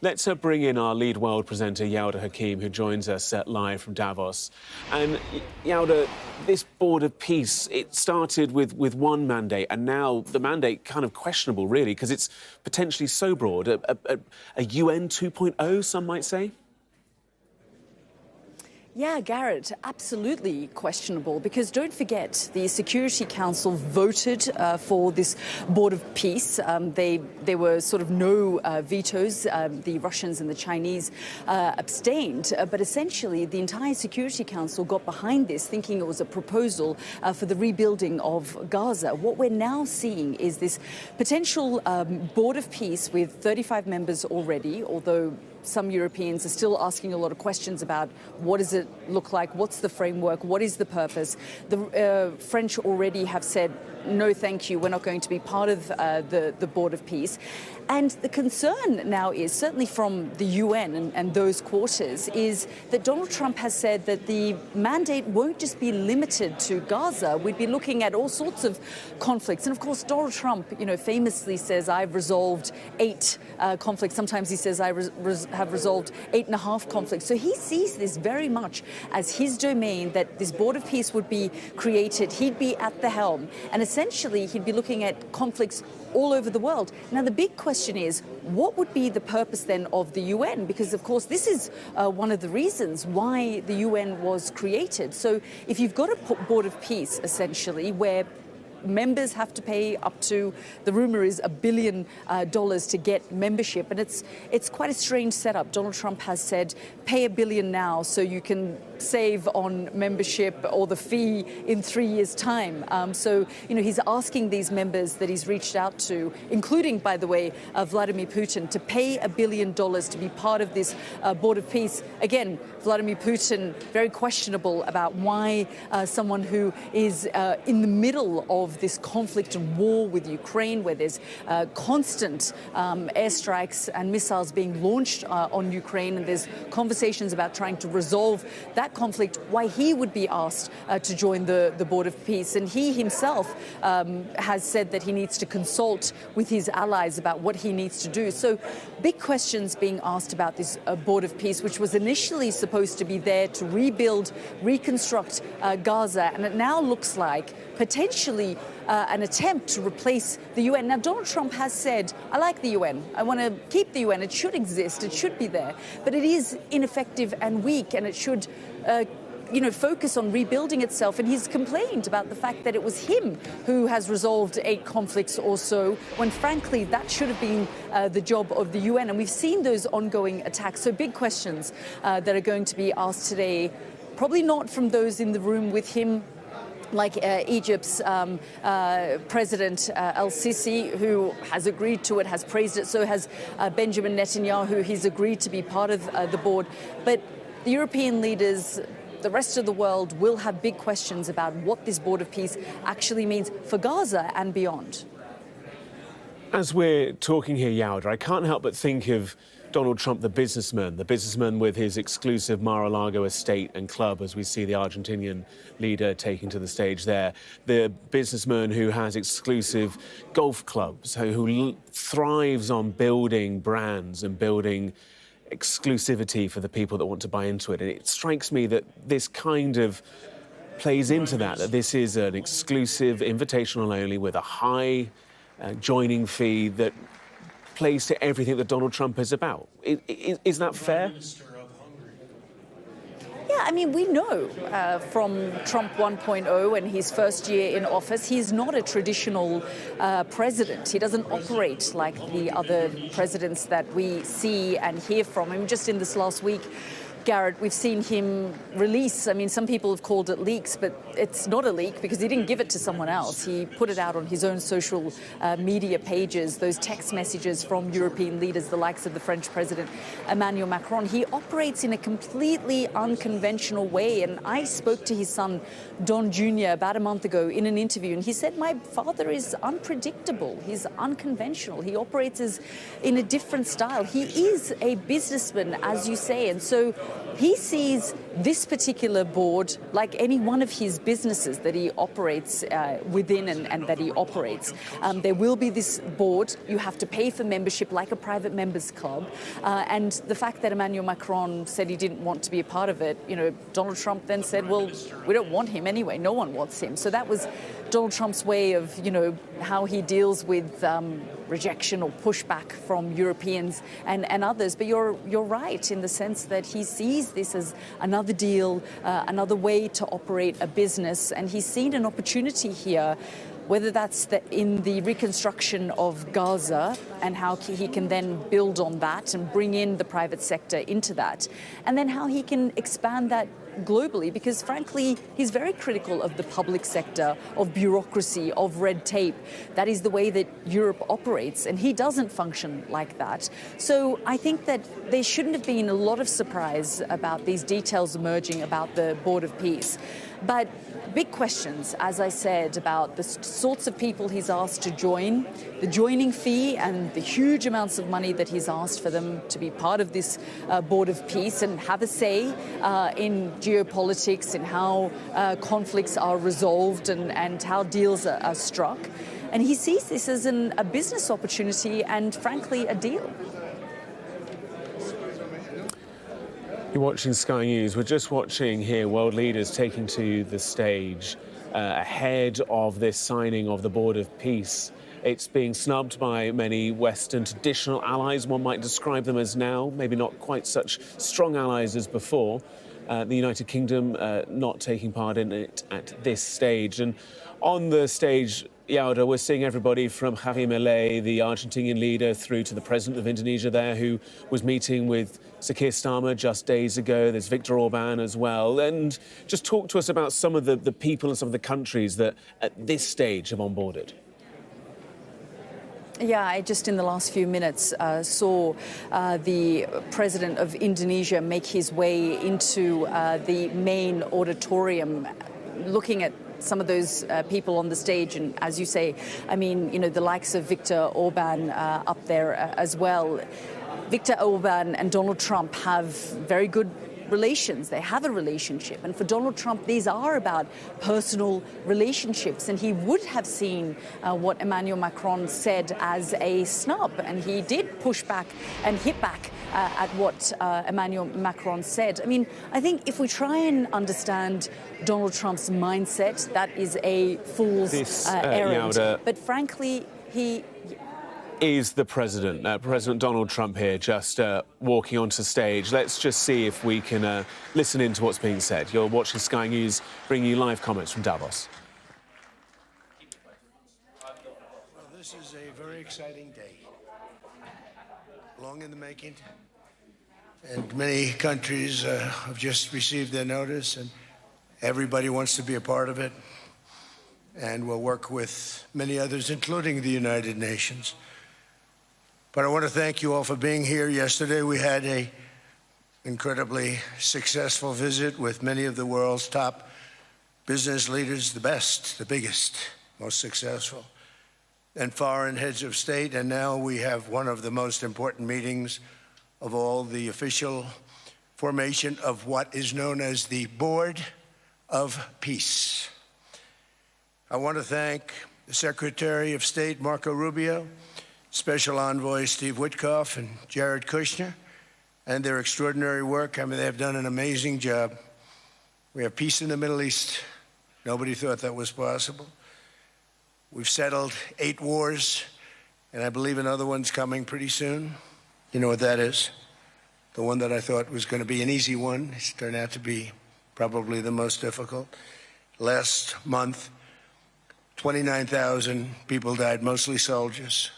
Let's bring in our lead world presenter, Yauda Hakim, who joins us live from Davos. And Yauda, this board of peace, it started with one mandate, and now the mandate kind of questionable, really, because it's potentially so broad. A UN 2.0, some might say? Yeah, Garrett, absolutely questionable, because don't forget, the Security Council voted for this Board of Peace. There were sort of no vetoes. The Russians and the Chinese abstained. But essentially, the entire Security Council got behind this, thinking it was a proposal for the rebuilding of Gaza. What we're now seeing is this potential Board of Peace with 35 members already, although some Europeans are still asking a lot of questions about what does it look like, what's the framework, what is the purpose. The French already have said, no, thank you, we're not going to be part of the Board of Peace. And the concern now is, certainly from the UN and those quarters, is that Donald Trump has said that the mandate won't just be limited to Gaza. We'd be looking at all sorts of conflicts. And of course, Donald Trump, famously says, I've resolved 8 conflicts. Sometimes he says, I have resolved 8.5 conflicts. So he sees this very much as his domain, that this Board of Peace would be created. He'd be at the helm. And essentially, he'd be looking at conflicts all over the world. Now, the big question is, what would be the purpose then of the UN? Because, of course, this is one of the reasons why the UN was created. So if you've got a Board of Peace, essentially, where members have to pay up to, the rumor is, $1 billion to get membership. And it's quite a strange setup. Donald Trump has said, pay $1 billion now so you can save on membership or the fee in 3 years' time. So, he's asking these members that he's reached out to, including, by the way, Vladimir Putin, to pay $1 billion to be part of this Board of Peace. Again, Vladimir Putin, very questionable about why someone who is in the middle of this conflict and war with Ukraine, where there's constant airstrikes and missiles being launched on Ukraine, and there's conversations about trying to resolve that conflict, why he would be asked to join the Board of Peace. And he himself has said that he needs to consult with his allies about what he needs to do. So big questions being asked about this Board of Peace, which was initially supposed to be there to rebuild, reconstruct Gaza. And it now looks like potentially an attempt to replace the UN. Now, Donald Trump has said, I like the UN. I want to keep the UN. It should exist. It should be there. But it is ineffective and weak, and it should focus on rebuilding itself. And he's complained about the fact that it was him who has resolved 8 conflicts or so, when frankly that should have been the job of the UN. And we've seen those ongoing attacks. So big questions that are going to be asked today, probably not from those in the room with him, like Egypt's President El-Sisi, who has agreed to it, has praised it. So has Benjamin Netanyahu. He's agreed to be part of the board. But the European leaders, the rest of the world, will have big questions about what this Board of Peace actually means for Gaza and beyond. As we're talking here, Yauda, I can't help but think of Donald Trump, the businessman with his exclusive Mar-a-Lago estate and club, as we see the Argentinian leader taking to the stage there. The businessman who has exclusive golf clubs, who thrives on building brands and building exclusivity for the people that want to buy into it. And it strikes me that this kind of plays into that this is an exclusive, invitational only, with a high joining fee that plays to everything that Donald Trump is about. Is that fair? Yeah, I mean, we know from Trump 1.0 and his first year in office, he's not a traditional president. He doesn't operate like the other presidents that we see and hear from. I mean, just in this last week, Garrett, we've seen him release, I mean, some people have called it leaks, but it's not a leak because he didn't give it to someone else. He put it out on his own social media pages, those text messages from European leaders, the likes of the French President Emmanuel Macron. He operates in a completely unconventional way. And I spoke to his son, Don Jr., about a month ago in an interview, and he said, my father is unpredictable. He's unconventional. He operates in a different style. He is a businessman, as you say. And so he sees this particular board like any one of his businesses that he operates within and that he operates. There will be this board. You have to pay for membership like a private members club. And the fact that Emmanuel Macron said he didn't want to be a part of it, Donald Trump then said, well, we don't want him anyway. No one wants him. So that was Donald Trump's way of, how he deals with rejection or pushback from Europeans and others. But you're right in the sense that he sees this as another deal, another way to operate a business, and he's seen an opportunity here, whether that's in the reconstruction of Gaza and how he can then build on that and bring in the private sector into that, and then how he can expand that globally, because frankly, he's very critical of the public sector, of bureaucracy, of red tape. That is the way that Europe operates, and he doesn't function like that. So I think that there shouldn't have been a lot of surprise about these details emerging about the Board of Peace. But big questions, as I said, about the sorts of people he's asked to join, the joining fee and the huge amounts of money that he's asked for them to be part of this Board of Peace and have a say in geopolitics, in how conflicts are resolved and how deals are struck. And he sees this as a business opportunity and, frankly, a deal. You're watching Sky News. We're just watching here world leaders taking to the stage ahead of this signing of the Board of Peace. It's being snubbed by many Western traditional allies. One might describe them as now, maybe not quite such strong allies as before. The United Kingdom not taking part in it at this stage. And on the stage, Yauda, we're seeing everybody from Javier Milei, the Argentinian leader, through to the president of Indonesia there, who was meeting with Sir Keir Starmer just days ago. There's Viktor Orban as well. And just talk to us about some of the people and some of the countries that at this stage have onboarded. Yeah, I just in the last few minutes saw the president of Indonesia make his way into the main auditorium, looking at some of those people on the stage. And as you say, I mean, the likes of Viktor Orban up there as well. Viktor Orban and Donald Trump have very good relations. They have a relationship. And for Donald Trump, these are about personal relationships. And he would have seen what Emmanuel Macron said as a snub. And he did push back and hit back at what Emmanuel Macron said. I mean, I think if we try and understand Donald Trump's mindset, that is a fool's errand. Yauda, but frankly, he is the president, President Donald Trump here, just walking onto stage. Let's just see if we can listen in to what's being said. You're watching Sky News, bringing you live comments from Davos. Well, this is a very exciting day, long in the making, and many countries have just received their notice, and everybody wants to be a part of it, and we'll work with many others, including the United Nations. But I want to thank you all for being here. Yesterday we had an incredibly successful visit with many of the world's top business leaders, the best, the biggest, most successful, and foreign heads of state. And now we have one of the most important meetings of all, the official formation of what is known as the Board of Peace. I want to thank the Secretary of State, Marco Rubio, Special Envoy Steve Witkoff and Jared Kushner, and their extraordinary work. I mean, they have done an amazing job. We have peace in the Middle East. Nobody thought that was possible. We've settled 8 wars, and I believe another one's coming pretty soon. You know what that is? The one that I thought was going to be an easy one. It's turned out to be probably the most difficult. Last month, 29,000 people died, mostly soldiers.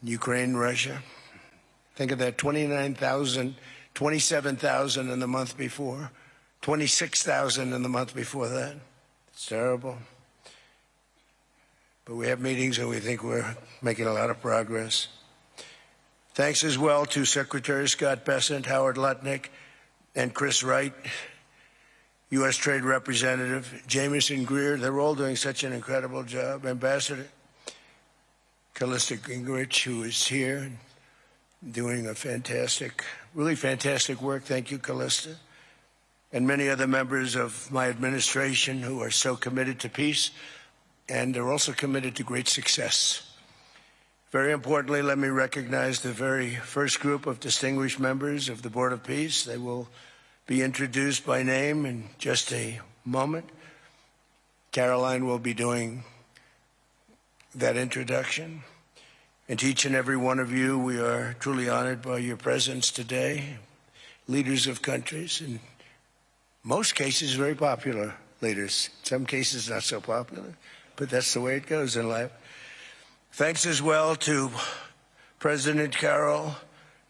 Ukraine, Russia. Think of that, 29,000, 27,000 in the month before, 26,000 in the month before that. It's terrible. But we have meetings and we think we're making a lot of progress. Thanks as well to Secretary Scott Bessent, Howard Lutnick, and Chris Wright, U.S. Trade Representative, Jamieson Greer. They're all doing such an incredible job. Ambassador Callista Gingrich, who is here, doing a fantastic, really fantastic work. Thank you, Callista. And many other members of my administration who are so committed to peace and are also committed to great success. Very importantly, let me recognize the very first group of distinguished members of the Board of Peace. They will be introduced by name in just a moment. Karoline will be doing that introduction. And to each and every one of you, we are truly honored by your presence today. Leaders of countries, in most cases very popular leaders, some cases not so popular, but that's the way it goes in life. Thanks as well to President Karol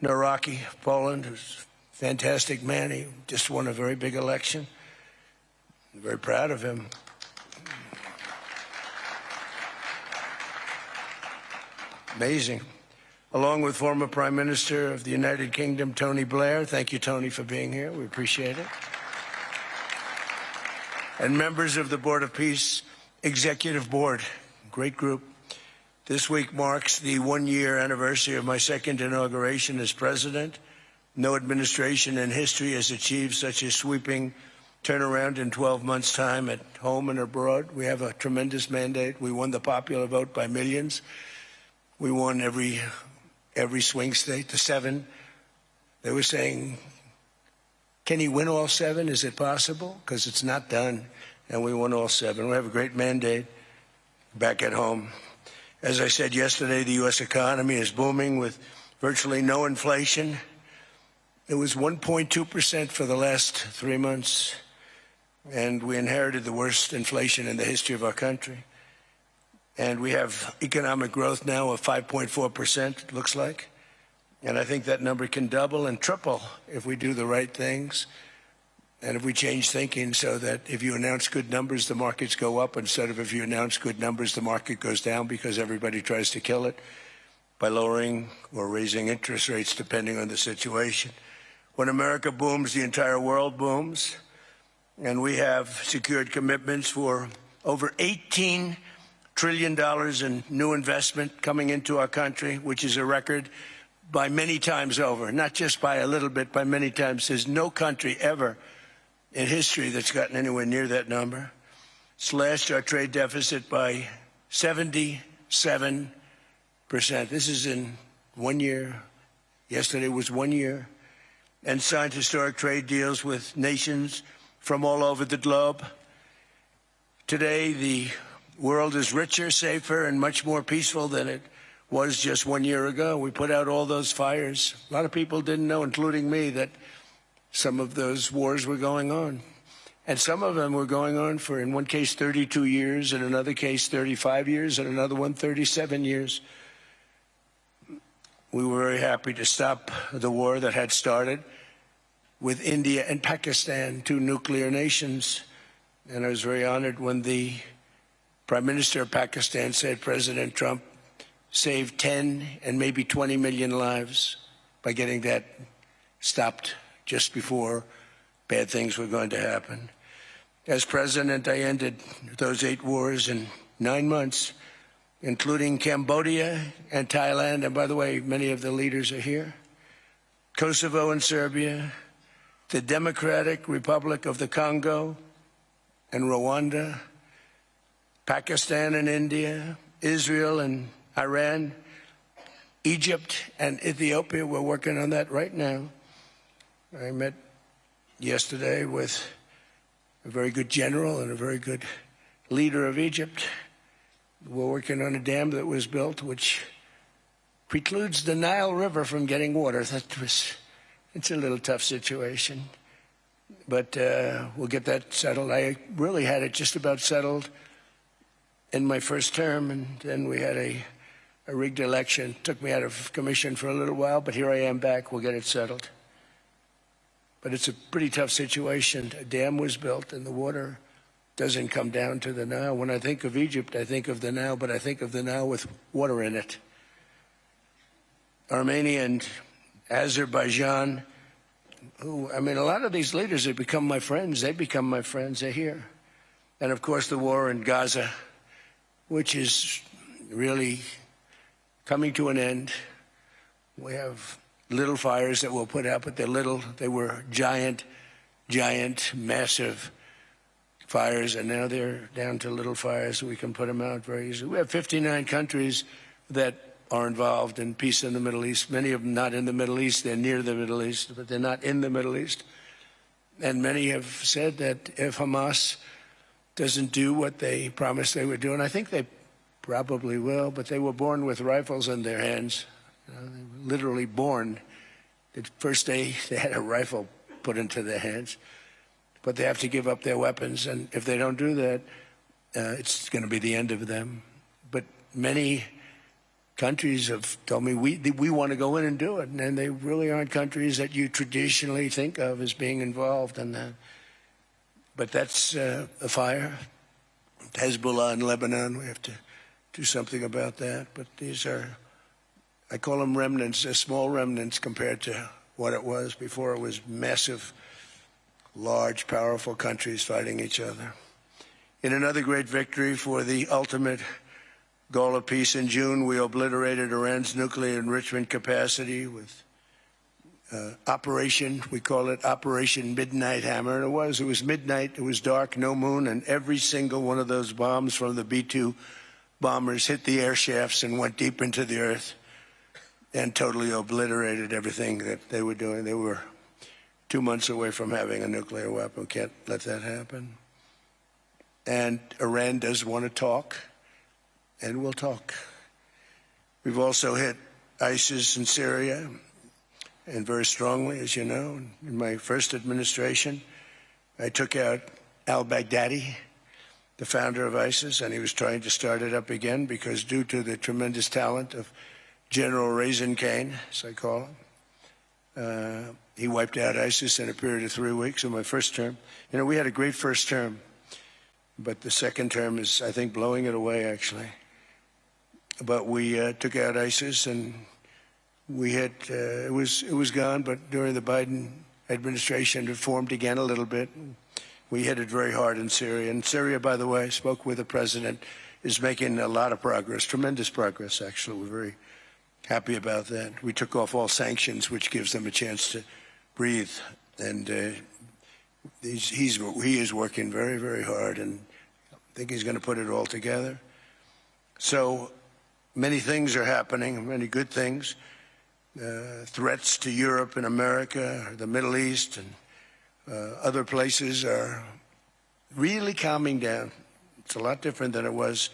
Nawrocki of Poland, who's a fantastic man. He just won a very big election. I'm very proud of him. Amazing. Along with former Prime Minister of the United Kingdom, Tony Blair. Thank you, Tony, for being here. We appreciate it. And members of the Board of Peace Executive Board, great group. This week marks the one-year anniversary of my second inauguration as president. No administration in history has achieved such a sweeping turnaround in 12 months' time at home and abroad. We have a tremendous mandate. We won the popular vote by millions. We won every swing state, the 7. They were saying, can he win all 7? Is it possible? Because it's not done. And we won all 7. We have a great mandate back at home. As I said yesterday, the U.S. economy is booming with virtually no inflation. It was 1.2% for the last 3 months. And we inherited the worst inflation in the history of our country. And we have economic growth now of 5.4%, it looks like. And I think that number can double and triple if we do the right things and if we change thinking so that if you announce good numbers, the markets go up instead of if you announce good numbers, the market goes down because everybody tries to kill it by lowering or raising interest rates depending on the situation. When America booms, the entire world booms. And we have secured commitments for over $18 trillion in new investment coming into our country, which is a record by many times over, not just by a little bit, by many times. There's no country ever in history that's gotten anywhere near that number. Slashed our trade deficit by 77%. This is in 1 year. Yesterday was 1 year. And signed historic trade deals with nations from all over the globe. Today, the world is richer, safer, and much more peaceful than it was just 1 year ago. We put out all those fires. A lot of people didn't know, including me, that some of those wars were going on. And some of them were going on for, in one case, 32 years, in another case, 35 years, and another one, 37 years. We were very happy to stop the war that had started with India and Pakistan, 2 nuclear nations. And I was very honored when the Prime Minister of Pakistan said President Trump saved 10 and maybe 20 million lives by getting that stopped just before bad things were going to happen. As president, I ended those 8 wars in 9 months, including Cambodia and Thailand. And by the way, many of the leaders are here. Kosovo and Serbia, the Democratic Republic of the Congo and Rwanda, Pakistan and India, Israel and Iran, Egypt and Ethiopia. We're working on that right now. I met yesterday with a very good general and a very good leader of Egypt. We're working on a dam that was built which precludes the Nile River from getting water. It's a little tough situation, but we'll get that settled. I really had it just about settled in my first term, and then we had a rigged election. Took me out of commission for a little while, but here I am back. We'll get it settled. But it's a pretty tough situation. A dam was built, and the water doesn't come down to the Nile. When I think of Egypt, I think of the Nile, but I think of the Nile with water in it. Armenia and Azerbaijan, who, I mean, a lot of these leaders have become my friends. They become my friends. They're here. And, of course, the war in Gaza, which is really coming to an end. We have little fires that we'll put out, but they're little. They were giant, massive fires, and now they're down to little fires, so we can put them out very easily. We have 59 countries that are involved in peace in the Middle East. Many of them not in the Middle East. They're near the Middle East, but they're not in the Middle East. And many have said that if Hamas doesn't do what they promised they would do, and I think they probably will, but they were born with rifles in their hands. They were literally born. The first day they had a rifle put into their hands. But they have to give up their weapons, and if they don't do that, it's going to be the end of them. But many countries have told me we want to go in and do it, and they really aren't countries that you traditionally think of as being involved in that. But that's a fire. Hezbollah in Lebanon, we have to do something about that. But these are, I call them remnants, small remnants compared to what it was before. It was massive, large, powerful countries fighting each other. In another great victory for the ultimate goal of peace in June, we obliterated Iran's nuclear enrichment capacity with Operation, we call it Operation Midnight Hammer. And it was midnight, it was dark, no moon, and every single one of those bombs from the B-2 bombers hit the air shafts and went deep into the earth and totally obliterated everything that they were doing. They were 2 months away from having a nuclear weapon. We can't let that happen. And Iran does want to talk, and we'll talk. We've also hit ISIS in Syria, and very strongly, as you know. In my first administration, I took out al-Baghdadi, the founder of ISIS, and he was trying to start it up again because due to the tremendous talent of General Raisin Kane, as I call him, he wiped out ISIS in a period of 3 weeks in my first term. You know, we had a great first term, but the second term is, I think, blowing it away, actually. But we took out ISIS, and we had, it was gone, but during the Biden administration, it formed again a little bit. We hit it very hard in Syria. And Syria, by the way, I spoke with the president, is making a lot of progress, tremendous progress, actually. We're very happy about that. We took off all sanctions, which gives them a chance to breathe. And he is working very, very hard, and I think he's going to put it all together. So many things are happening, many good things. Threats to Europe and America, the Middle East, and other places are really calming down. It's a lot different than it was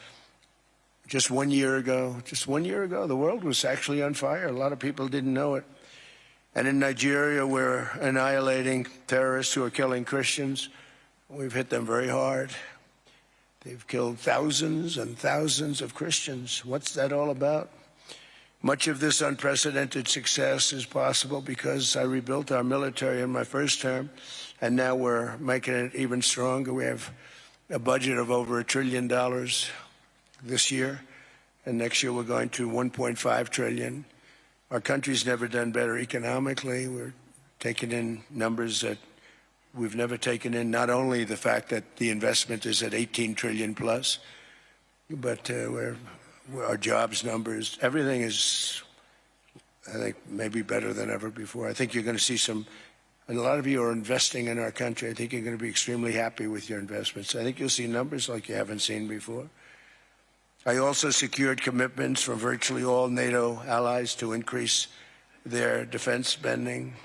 just 1 year ago. Just 1 year ago, the world was actually on fire. A lot of people didn't know it. And in Nigeria, we're annihilating terrorists who are killing Christians. We've hit them very hard. They've killed thousands and thousands of Christians. What's that all about? Much of this unprecedented success is possible because I rebuilt our military in my first term, and now we're making it even stronger. We have a budget of over $1 trillion this year, and next year we're going to $1.5 trillion. Our country's never done better economically. We're taking in numbers that we've never taken in, not only the fact that the investment is at 18 trillion plus, but our jobs numbers, everything is, I think, maybe better than ever before. I think you're going to see and a lot of you are investing in our country. I think you're going to be extremely happy with your investments. I think you'll see numbers like you haven't seen before. I also secured commitments from virtually all NATO allies to increase their defense spending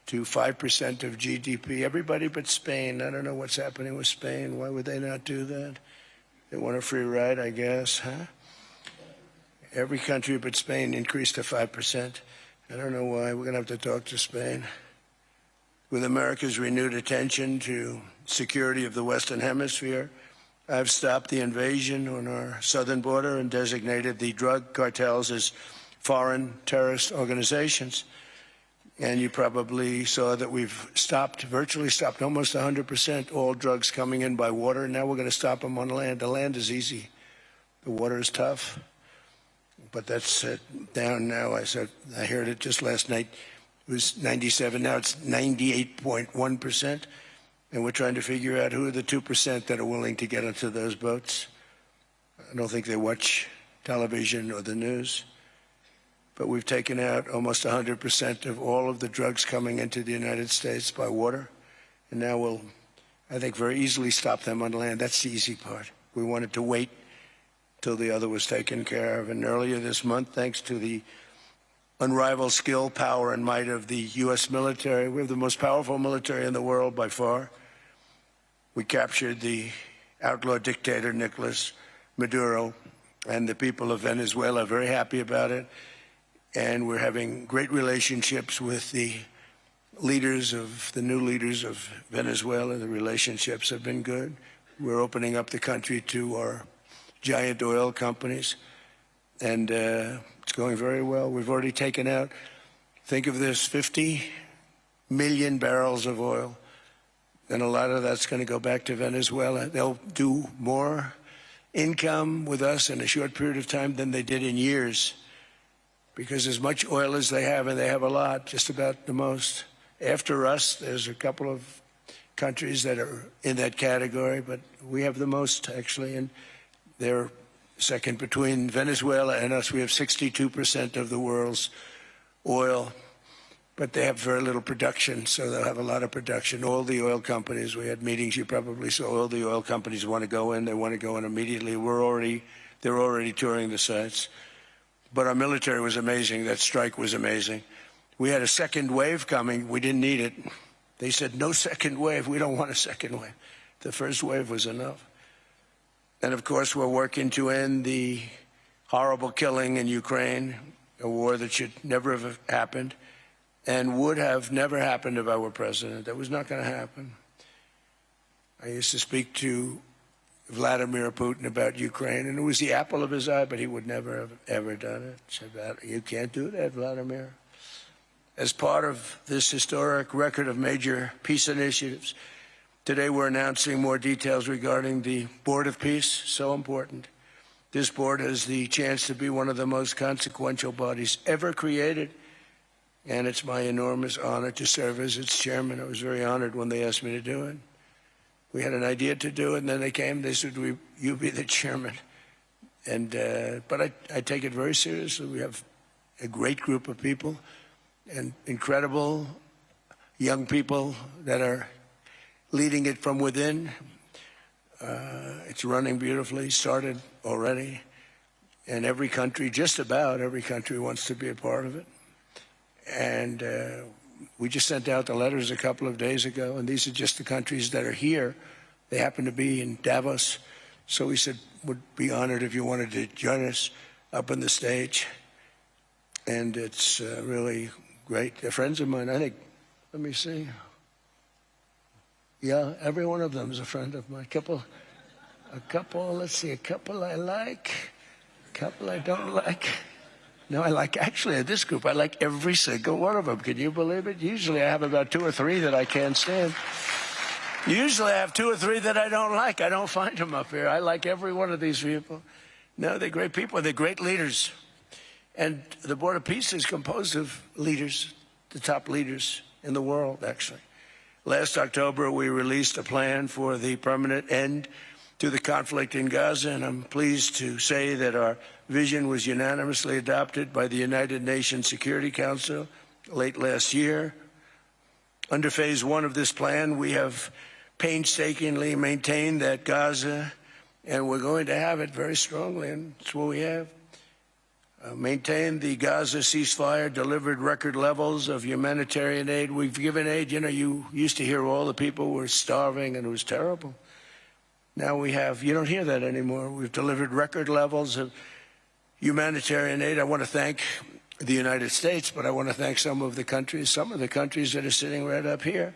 to 5% of GDP. Everybody but Spain. I don't know what's happening with Spain. Why would they not do that? They want a free ride, I guess, huh? Every country but Spain increased to 5%. I don't know why. We're going to have to talk to Spain. With America's renewed attention to security of the Western Hemisphere, I've stopped the invasion on our southern border and designated the drug cartels as foreign terrorist organizations. And you probably saw that we've virtually stopped almost 100% all drugs coming in by water. Now we're going to stop them on land. The land is easy. The water is tough. But that's down now. I heard it just last night. It was 97. Now it's 98.1%. And we're trying to figure out who are the 2% that are willing to get onto those boats. I don't think they watch television or the news. but we've taken out almost 100% of all of the drugs coming into the United States by water. And now we'll, I think, very easily stop them on land. That's the easy part. We wanted to wait till the other was taken care of. And earlier this month, thanks to the unrivaled skill, power, and might of the U.S. military, we have the most powerful military in the world by far. We captured the outlaw dictator Nicolás Maduro, and the people of Venezuela are very happy about it. And we're having great relationships with the leaders of the new leaders of Venezuela. The relationships have been good. We're opening up the country to our giant oil companies, and it's going very well. We've already taken out, think of this, 50 million barrels of oil, and a lot of that's going to go back to Venezuela. They'll do more income with us in a short period of time than they did in years, because as much oil as they have, and they have a lot, just about the most. After us, there's a couple of countries that are in that category, but we have the most, actually, and they're second. Between Venezuela and us, we have 62% of the world's oil, but they have very little production, so they'll have a lot of production. All the oil companies, we had meetings, you probably saw, all the oil companies want to go in. They want to go in immediately. They're already touring the sites. But our military was amazing. That strike was amazing. We had a second wave coming. We didn't need it. They said, no second wave. We don't want a second wave. The first wave was enough. And, of course, we're working to end the horrible killing in Ukraine, a war that should never have happened and would have never happened if I were president. That was not going to happen. I used to speak to Vladimir Putin about Ukraine, and it was the apple of his eye, but he would never have ever done it. Said, you can't do that, Vladimir. As part of this historic record of major peace initiatives, today we're announcing more details regarding the Board of Peace, so important. This board has the chance to be one of the most consequential bodies ever created, and it's my enormous honor to serve as its chairman. I was very honored when they asked me to do it. We had an idea to do it, and then they came. They said, you be the chairman. And but I take it very seriously. We have a great group of people and incredible young people that are leading it from within. It's running beautifully, started already. And every country, just about every country, wants to be a part of it. And we just sent out the letters a couple of days ago, and these are just the countries that are here. They happen to be in Davos. So we said, would be honored if you wanted to join us up on the stage. And it's really great. They're friends of mine. I think, let me see. Yeah, every one of them is a friend of mine. Let's see, a couple I like, a couple I don't like. No, I like, actually, this group, I like every single one of them. Can you believe it? Usually I have about 2 or 3 that I can't stand. Usually I have 2 or 3 that I don't like. I don't find them up here. I like every one of these people. No, they're great people. They're great leaders. And the Board of Peace is composed of leaders, the top leaders in the world, actually. Last October, we released a plan for the permanent end to the conflict in Gaza, and I'm pleased to say that our vision was unanimously adopted by the United Nations Security Council late last year. Under phase 1 of this plan, we have painstakingly maintained that Gaza, and we're going to have it very strongly, and it's what we have. Maintained the Gaza ceasefire, delivered record levels of humanitarian aid. We've given aid. You know, you used to hear all the people were starving and it was terrible. Now we have, you don't hear that anymore. We've delivered record levels of humanitarian aid. I want to thank the United States, but I want to thank some of the countries that are sitting right up here,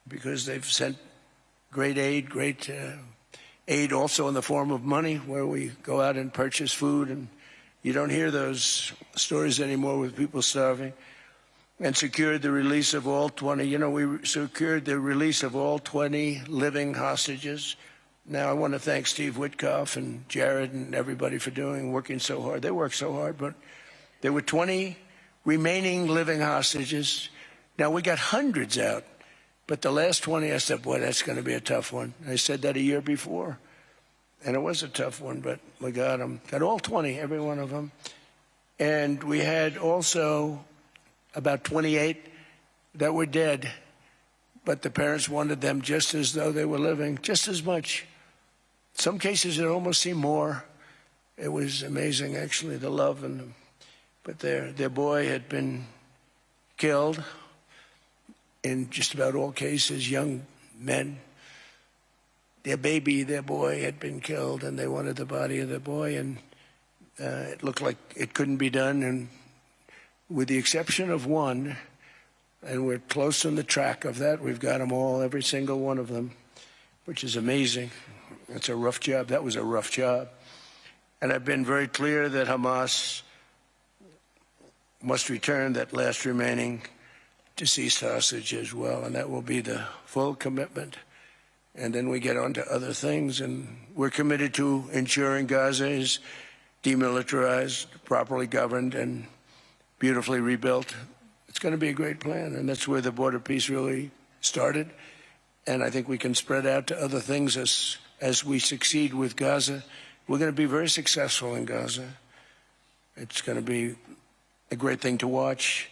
because they've sent great aid also in the form of money, where we go out and purchase food, and you don't hear those stories anymore with people starving. And secured the release of all 20, we secured the release of all 20 living hostages. Now, I want to thank Steve Witkoff and Jared and everybody for working so hard. They worked so hard, but there were 20 remaining living hostages. Now, we got hundreds out, but the last 20, I said, boy, that's going to be a tough one. I said that a year before, and it was a tough one, but we got them. Got all 20, every one of them. And we had also about 28 that were dead, but the parents wanted them just as though they were living, just as much. Some cases it almost seemed more. It was amazing, actually, the love and them. But their boy had been killed in just about all cases, young men. Their baby, their boy, had been killed, and they wanted the body of their boy, and it looked like it couldn't be done. And with the exception of one, and we're close on the track of that, we've got them all, every single one of them, which is amazing. It's a rough job. That was a rough job. And I've been very clear that Hamas must return that last remaining deceased hostage as well, and that will be the full commitment. And then we get on to other things, and we're committed to ensuring Gaza is demilitarized, properly governed, and beautifully rebuilt. It's going to be a great plan, and that's where the border peace really started. And I think we can spread out to other things as we succeed with Gaza. We're going to be very successful in Gaza. It's going to be a great thing to watch.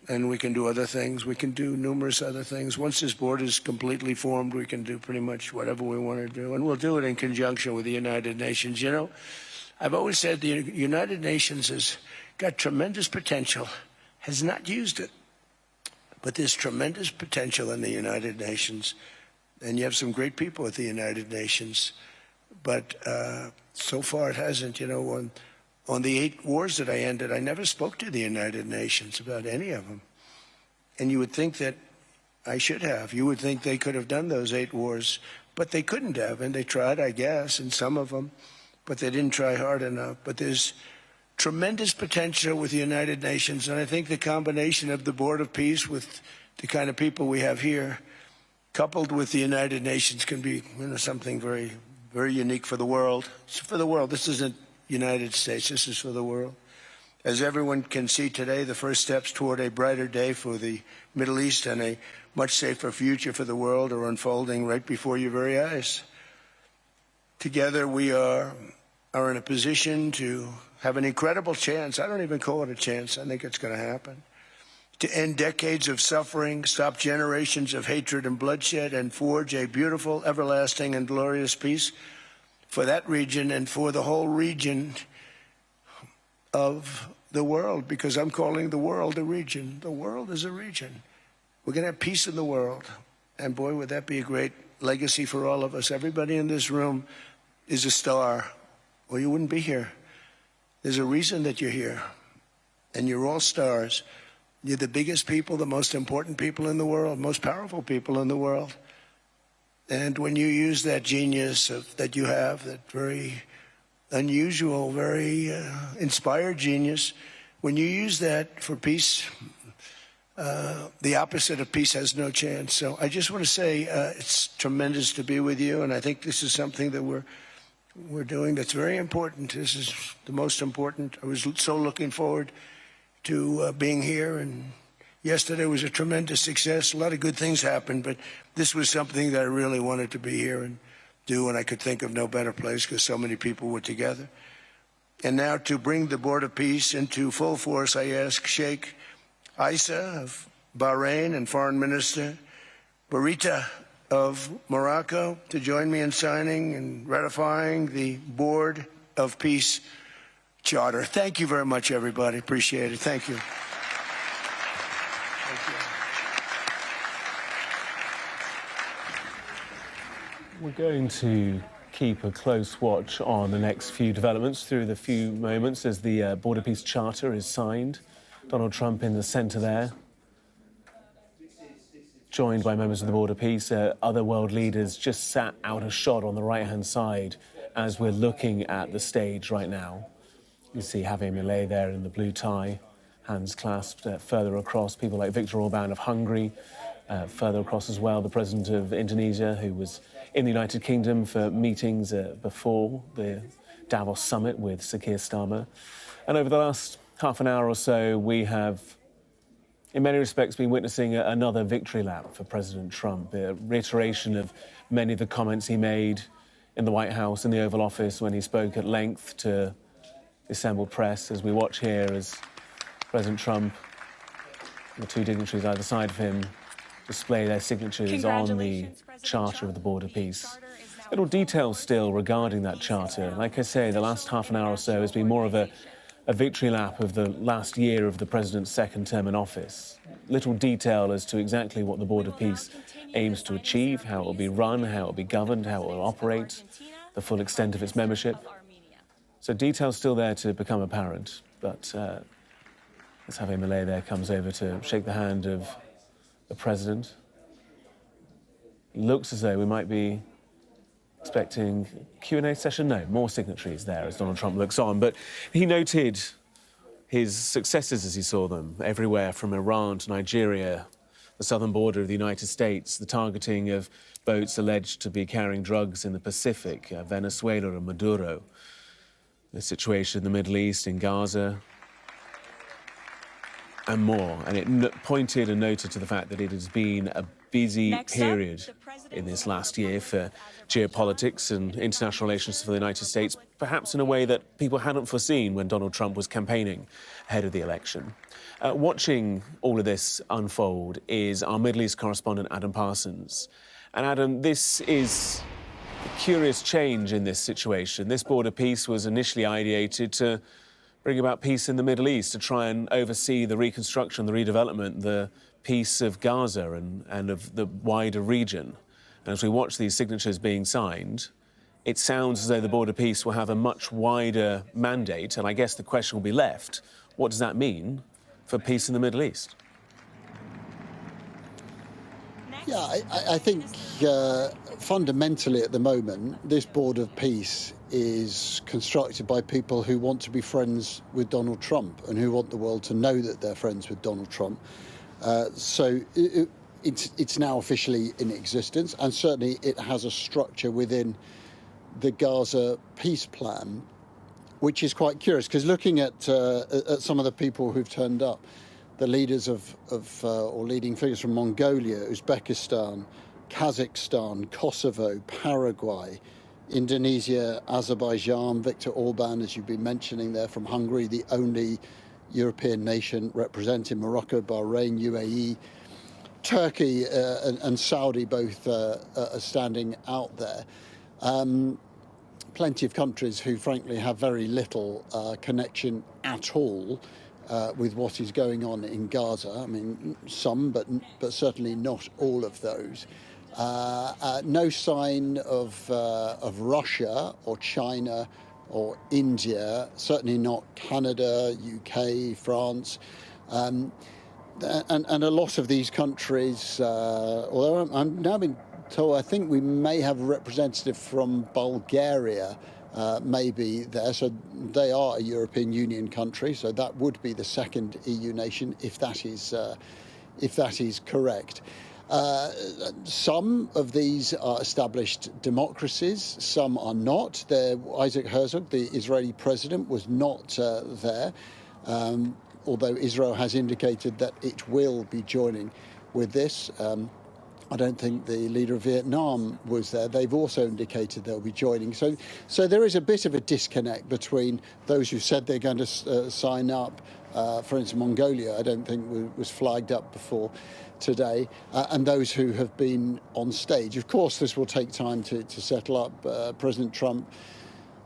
And we can do other things. We can do numerous other things. Once this border is completely formed, we can do pretty much whatever we want to do. And we'll do it in conjunction with the United Nations. You know, I've always said the United Nations has got tremendous potential, has not used it. But there's tremendous potential in the United Nations. And you have some great people at the United Nations. But so far it hasn't. You know, on the 8 wars that I ended, I never spoke to the United Nations about any of them. And you would think that I should have. You would think they could have done those 8 wars, but they couldn't have. And they tried, I guess, in some of them, but they didn't try hard enough. But there's tremendous potential with the United Nations. And I think the combination of the Board of Peace with the kind of people we have here, coupled with the United Nations, can be, you know, something very, very unique for the world. It's for the world. This isn't United States. This is for the world. As everyone can see today, the first steps toward a brighter day for the Middle East and a much safer future for the world are unfolding right before your very eyes. Together we are in a position to have an incredible chance. I don't even call it a chance. I think it's going to happen. To end decades of suffering, stop generations of hatred and bloodshed, and forge a beautiful, everlasting, and glorious peace for that region and for the whole region of the world, because I'm calling the world a region. The world is a region. We're going to have peace in the world. And boy, would that be a great legacy for all of us. Everybody in this room is a star, or you wouldn't be here. There's a reason that you're here, and you're all stars. You're the biggest people, the most important people in the world, most powerful people in the world. And when you use that genius that you have, that very unusual, very inspired genius, when you use that for peace, the opposite of peace has no chance. So I just want to say it's tremendous to be with you, and I think this is something that we're doing that's very important. This is the most important. I was so looking forward to being here, and yesterday was a tremendous success. A lot of good things happened, but this was something that I really wanted to be here and do, and I could think of no better place because so many people were together. And now to bring the Board of Peace into full force, I ask Sheikh Isa of Bahrain and Foreign Minister Barita of Morocco to join me in signing and ratifying the Board of Peace Charter. Thank you very much, everybody. Appreciate it. Thank you. We're going to keep a close watch on the next few developments through the few moments as the Border Peace Charter is signed. Donald Trump in the centre there, joined by members of the Border Peace. Other world leaders just sat out a shot on the right-hand side as we're looking at the stage right now. You see Javier Milei there in the blue tie, hands clasped. Further across, people like Viktor Orban of Hungary. Further across as well, the president of Indonesia, who was in the United Kingdom for meetings before the Davos summit with Sir Keir Starmer. And over the last half an hour or so, we have, in many respects, been witnessing another victory lap for President Trump, a reiteration of many of the comments he made in the White House, in the Oval Office, when he spoke at length to assembled press as we watch here as President Trump and the two dignitaries either side of him display their signatures on the Charter of the Board of Peace. Little details still regarding that charter. Like I say, the last half an hour or so has been more of a victory lap of the last year of the president's second term in office. Little detail as to exactly what the Board of Peace aims to achieve, how it will be run, how it will be governed, how it will operate, the full extent of its membership. So details still there to become apparent, but let's have Nickolay there comes over to shake the hand of the president. Looks as though we might be expecting Q&A session. No, more signatories there as Donald Trump looks on. But he noted his successes as he saw them everywhere from Iran to Nigeria, the southern border of the United States, the targeting of boats alleged to be carrying drugs in the Pacific, Venezuela and Maduro, the situation in the Middle East, in Gaza, and more. And it pointed and noted to the fact that it has been a busy period in this last year for geopolitics and international relations for the United States, perhaps in a way that people hadn't foreseen when Donald Trump was campaigning ahead of the election. Watching all of this unfold is our Middle East correspondent, Adam Parsons. And Adam, this is a curious change in this situation. This Board of Peace was initially ideated to bring about peace in the Middle East, to try and oversee the reconstruction, the redevelopment, the peace of Gaza and of the wider region. And as we watch these signatures being signed, it sounds as though the Board of Peace will have a much wider mandate, and I guess the question will be left, what does that mean for peace in the Middle East? Yeah, I think fundamentally at the moment, this Board of Peace is constructed by people who want to be friends with Donald Trump and who want the world to know that they're friends with Donald Trump. So it's now officially in existence, and certainly it has a structure within the Gaza peace plan, which is quite curious, because looking at some of the people who've turned up, the leaders or leading figures from Mongolia, Uzbekistan, Kazakhstan, Kosovo, Paraguay, Indonesia, Azerbaijan, Viktor Orban, as you've been mentioning there, from Hungary, the only European nation representing, Morocco, Bahrain, UAE, Turkey and Saudi both are standing out there. Plenty of countries who frankly have very little connection at all with what is going on in Gaza. I mean, some, but certainly not all of those. No sign of Russia or China or India, certainly not Canada, UK, France. And a lot of these countries, although I'm now been told, I think we may have a representative from Bulgaria maybe there. So they are a European Union country, so that would be the second EU nation if that is correct. Some of these are established democracies, some are not. Isaac Herzog, the Israeli president, was not there, although Israel has indicated that it will be joining with this. I don't think the leader of Vietnam was there. They've also indicated they'll be joining. So there is a bit of a disconnect between those who said they're going to sign up. For instance, Mongolia, I don't think was flagged up before today, and those who have been on stage. Of course, this will take time to settle up. President Trump,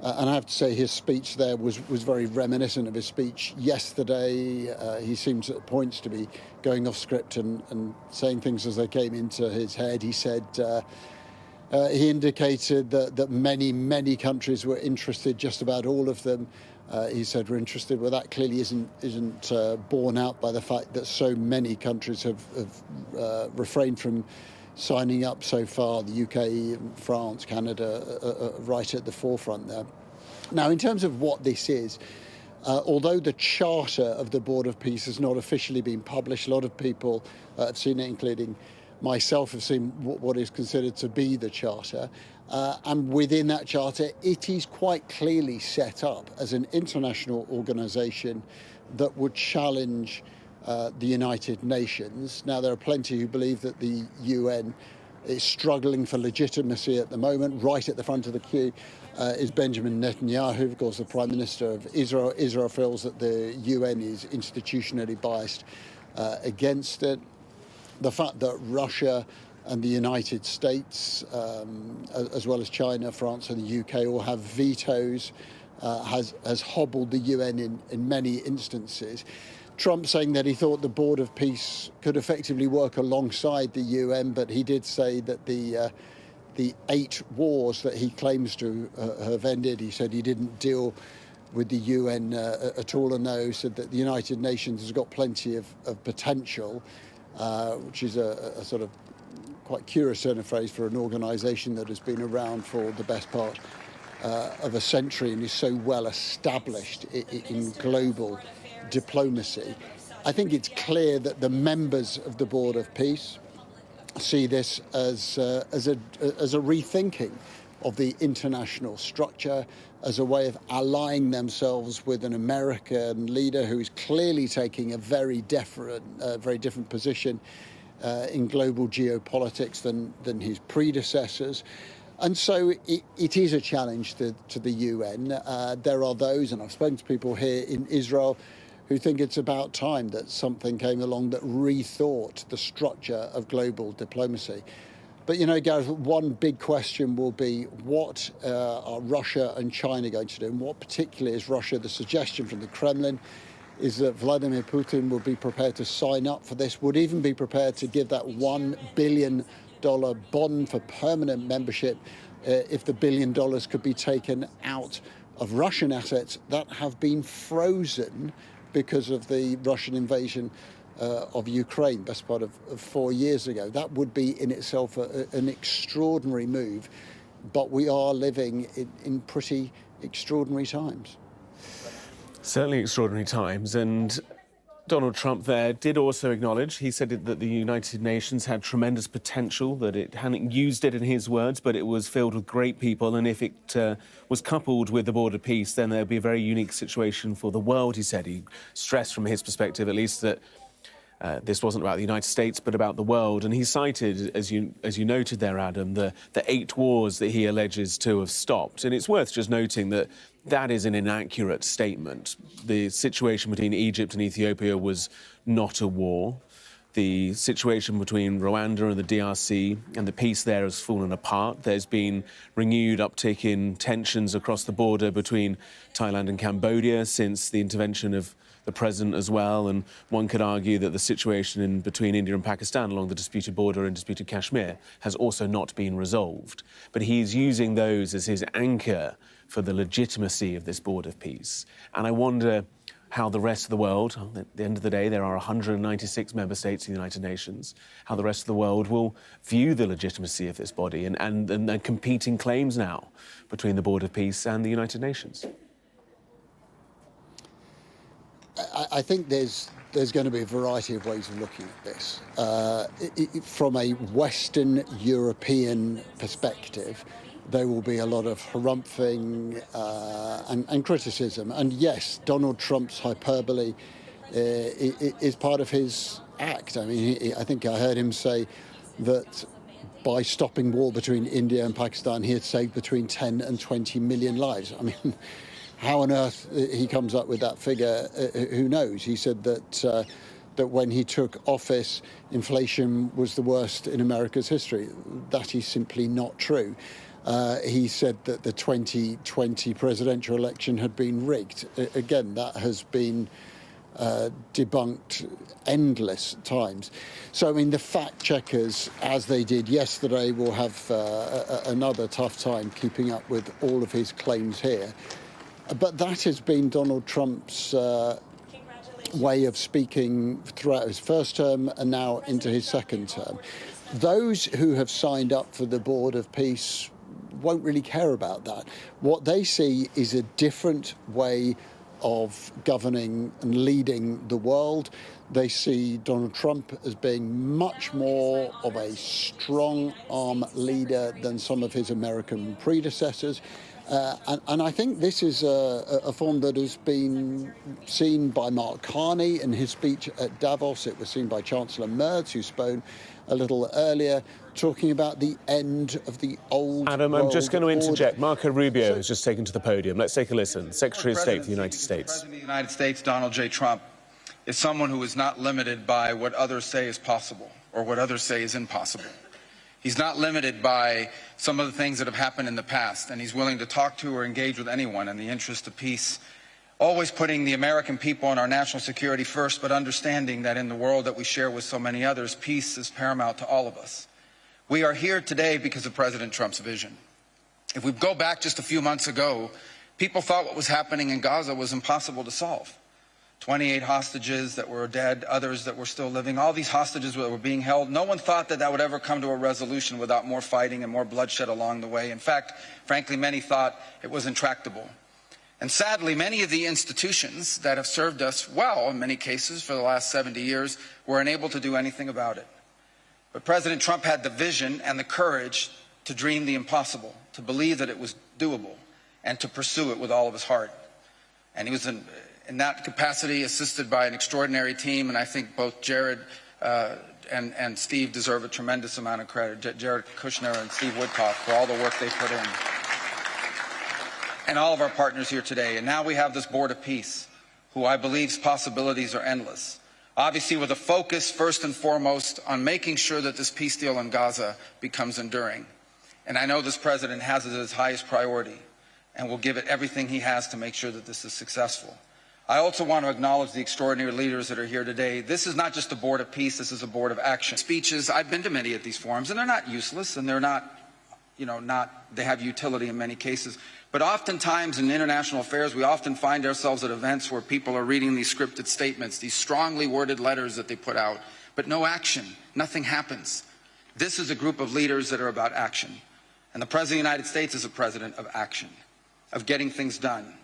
and I have to say his speech there was very reminiscent of his speech yesterday. He seems at points to be going off script and saying things as they came into his head. He said, he indicated that many countries were interested, just about all of them. He said we're interested. Well, that clearly isn't borne out by the fact that so many countries have refrained from signing up so far. The UK, France, Canada, right at the forefront there. Now, in terms of what this is, although the charter of the Board of Peace has not officially been published, a lot of people have seen it, including myself, have seen what is considered to be the charter. And within that charter, it is quite clearly set up as an international organisation that would challenge the United Nations. Now, there are plenty who believe that the UN is struggling for legitimacy at the moment. Right at the front of the queue is Benjamin Netanyahu, of course, the Prime Minister of Israel. Israel feels that the UN is institutionally biased against it. The fact that Russia and the United States, as well as China, France and the UK, all have vetoes, has hobbled the UN in many instances. Trump saying that he thought the Board of Peace could effectively work alongside the UN, but he did say that the 8 wars that he claims to have ended, he said he didn't deal with the UN at all, and no, said that the United Nations has got plenty of potential, which is a sort of quite curious turn of phrase for an organisation that has been around for the best part of a century and is so well established in global diplomacy. I think it's clear that the members of the Board of Peace see this as a rethinking of the international structure, as a way of allying themselves with an American leader who is clearly taking a very different position in global geopolitics than his predecessors. And so it is a challenge to the UN. There are those, and I've spoken to people here in Israel, who think it's about time that something came along that rethought the structure of global diplomacy. But, you know, Gareth, one big question will be what are Russia and China going to do, and what particularly is Russia? The suggestion from the Kremlin is that Vladimir Putin would be prepared to sign up for this, would even be prepared to give that $1 billion bond for permanent membership if the $1 billion could be taken out of Russian assets that have been frozen because of the Russian invasion of Ukraine, best part of 4 years ago. That would be in itself an extraordinary move, but we are living in pretty extraordinary times. Certainly extraordinary times, and Donald Trump there did also acknowledge, he said that the United Nations had tremendous potential, that it hadn't used it in his words, but it was filled with great people, and if it was coupled with the Board of Peace, then there would be a very unique situation for the world, he said. He stressed from his perspective, at least, that this wasn't about the United States, but about the world. And he cited, as you noted there, Adam, the 8 wars that he alleges to have stopped. And it's worth just noting that that is an inaccurate statement. The situation between Egypt and Ethiopia was not a war. The situation between Rwanda and the DRC and the peace there has fallen apart. There's been renewed uptick in tensions across the border between Thailand and Cambodia since the intervention of the president as well, and one could argue that the situation between India and Pakistan along the disputed border in disputed Kashmir has also not been resolved. But he's using those as his anchor for the legitimacy of this Board of Peace. And I wonder how the rest of the world, at the end of the day, there are 196 member states in the United Nations, how the rest of the world will view the legitimacy of this body and the competing claims now between the Board of Peace and the United Nations. I think there's going to be a variety of ways of looking at this. From a Western European perspective, there will be a lot of harumphing and criticism. And yes, Donald Trump's hyperbole is part of his act. I mean, I think I heard him say that by stopping war between India and Pakistan, he had saved between 10 and 20 million lives. I mean, how on earth he comes up with that figure, who knows? He said that when he took office, inflation was the worst in America's history. That is simply not true. He said that the 2020 presidential election had been rigged. Again, that has been debunked endless times. So, I mean, the fact checkers, as they did yesterday, will have another tough time keeping up with all of his claims here. But that has been Donald Trump's way of speaking throughout his first term and now into his second term. Those who have signed up for the Board of Peace won't really care about that. What they see is a different way of governing and leading the world. They see Donald Trump as being much more of a strong-arm leader than some of his American predecessors. And I think this is a form that has been seen by Mark Carney in his speech at Davos. It was seen by Chancellor Merz, who spoke a little earlier, talking about the end of the old Adam, I'm just going to interject. order. Marco Rubio has just taken to the podium. Let's take a listen. Secretary of State of the United States. The President of the United States, Donald J. Trump, is someone who is not limited by what others say is possible or what others say is impossible. He's not limited by some of the things that have happened in the past, and he's willing to talk to or engage with anyone in the interest of peace, always putting the American people and our national security first, but understanding that in the world that we share with so many others, peace is paramount to all of us. We are here today because of President Trump's vision. If we go back just a few months ago, people thought what was happening in Gaza was impossible to solve. 28 hostages that were dead, others that were still living, all these hostages that were being held. No one thought that that would ever come to a resolution without more fighting and more bloodshed along the way. In fact, frankly, many thought it was intractable. And sadly, many of the institutions that have served us well, in many cases, for the last 70 years, were unable to do anything about it. But President Trump had the vision and the courage to dream the impossible, to believe that it was doable, and to pursue it with all of his heart. And he was in that capacity, assisted by an extraordinary team, and I think both Jared and Steve deserve a tremendous amount of credit. Jared Kushner and Steve Witkoff for all the work they put in. And all of our partners here today. And now we have this Board of Peace, who I believe's possibilities are endless. Obviously with a focus, first and foremost, on making sure that this peace deal in Gaza becomes enduring. And I know this president has it as his highest priority and will give it everything he has to make sure that this is successful. I also want to acknowledge the extraordinary leaders that are here today. This is not just a board of peace, this is a board of action. Speeches, I've been to many of these forums, and they're not useless, and they're not, they have utility in many cases. But oftentimes in international affairs, we often find ourselves at events where people are reading these scripted statements, these strongly worded letters that they put out, but no action, nothing happens. This is a group of leaders that are about action. And the President of the United States is a president of action, of getting things done.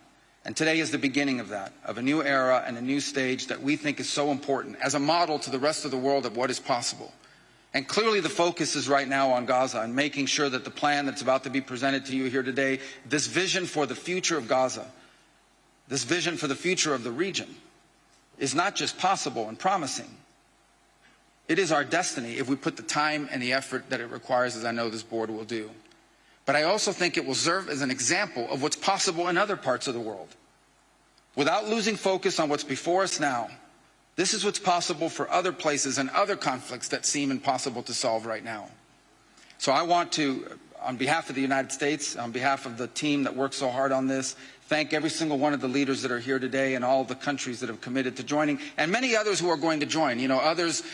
And today is the beginning of that, of a new era and a new stage that we think is so important as a model to the rest of the world of what is possible. And clearly the focus is right now on Gaza and making sure that the plan that's about to be presented to you here today, this vision for the future of Gaza, this vision for the future of the region, is not just possible and promising. It is our destiny if we put the time and the effort that it requires, as I know this board will do. But I also think it will serve as an example of what's possible in other parts of the world. Without losing focus on what's before us now, this is what's possible for other places and other conflicts that seem impossible to solve right now. So I want to, on behalf of the United States, on behalf of the team that worked so hard on this, thank every single one of the leaders that are here today and all the countries that have committed to joining, and many others who are going to join. Others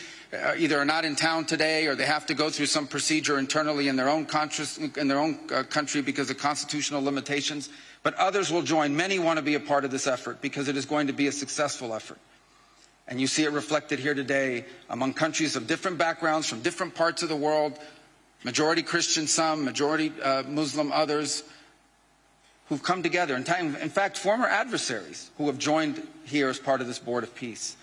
either are not in town today or they have to go through some procedure internally in their own country because of constitutional limitations. But others will join. Many want to be a part of this effort because it is going to be a successful effort. And you see it reflected here today among countries of different backgrounds from different parts of the world, majority Christian some, majority Muslim others, who've come together. In fact, former adversaries who have joined here as part of this Board of Peace.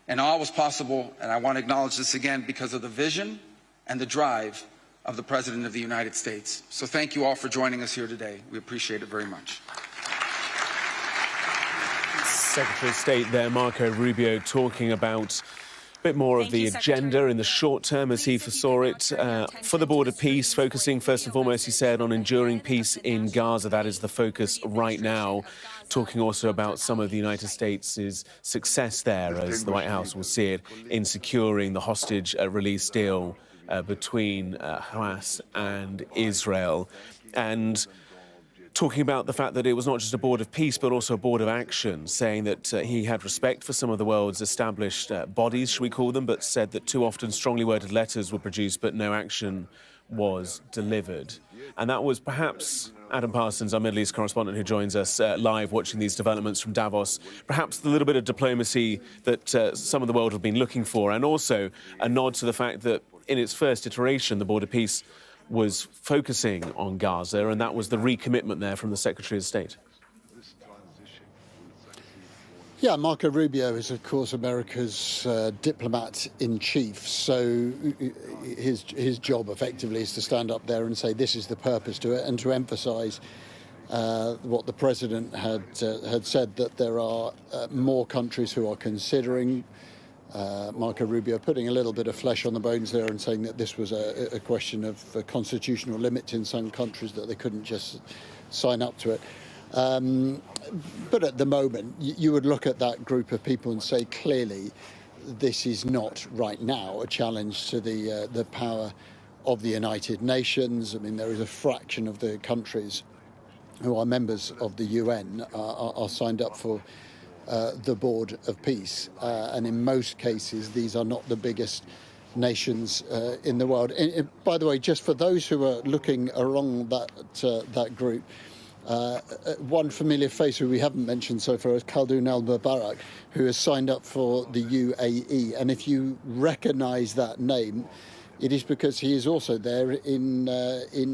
And all was possible, and I want to acknowledge this again, because of the vision and the drive of the President of the United States. So thank you all for joining us here today. We appreciate it very much. Secretary of State there, Marco Rubio, talking about a bit more of the agenda in the short term as he foresaw it for the Board of Peace, focusing first and foremost, he said, on enduring peace in Gaza. That is the focus right now. Talking also about some of the United States' success there, as the White House will see it, in securing the hostage release deal between Hamas and Israel. And talking about the fact that it was not just a board of peace, but also a board of action, saying that he had respect for some of the world's established bodies, should we call them, but said that too often strongly worded letters were produced, but no action was delivered. And that was perhaps Adam Parsons, our Middle East correspondent who joins us live watching these developments from Davos, perhaps the little bit of diplomacy that some of the world have been looking for, and also a nod to the fact that in its first iteration, the Board of Peace was focusing on Gaza, and that was the recommitment there from the Secretary of State. Yeah, Marco Rubio is, of course, America's diplomat-in-chief, so his job, effectively, is to stand up there and say this is the purpose to it, and to emphasise what the President had said, that there are more countries who are considering Marco Rubio, putting a little bit of flesh on the bones there and saying that this was a question of constitutional limits in some countries, that they couldn't just sign up to it. But at the moment, you would look at that group of people and say, clearly, this is not right now a challenge to the power of the United Nations. I mean, there is a fraction of the countries who are members of the UN are signed up for the Board of Peace. And in most cases, these are not the biggest nations in the world. And by the way, just for those who are looking along that group, one familiar face who we haven't mentioned so far is Khaldoun al-Mubarak, who has signed up for the UAE. And if you recognise that name, it is because he is also there in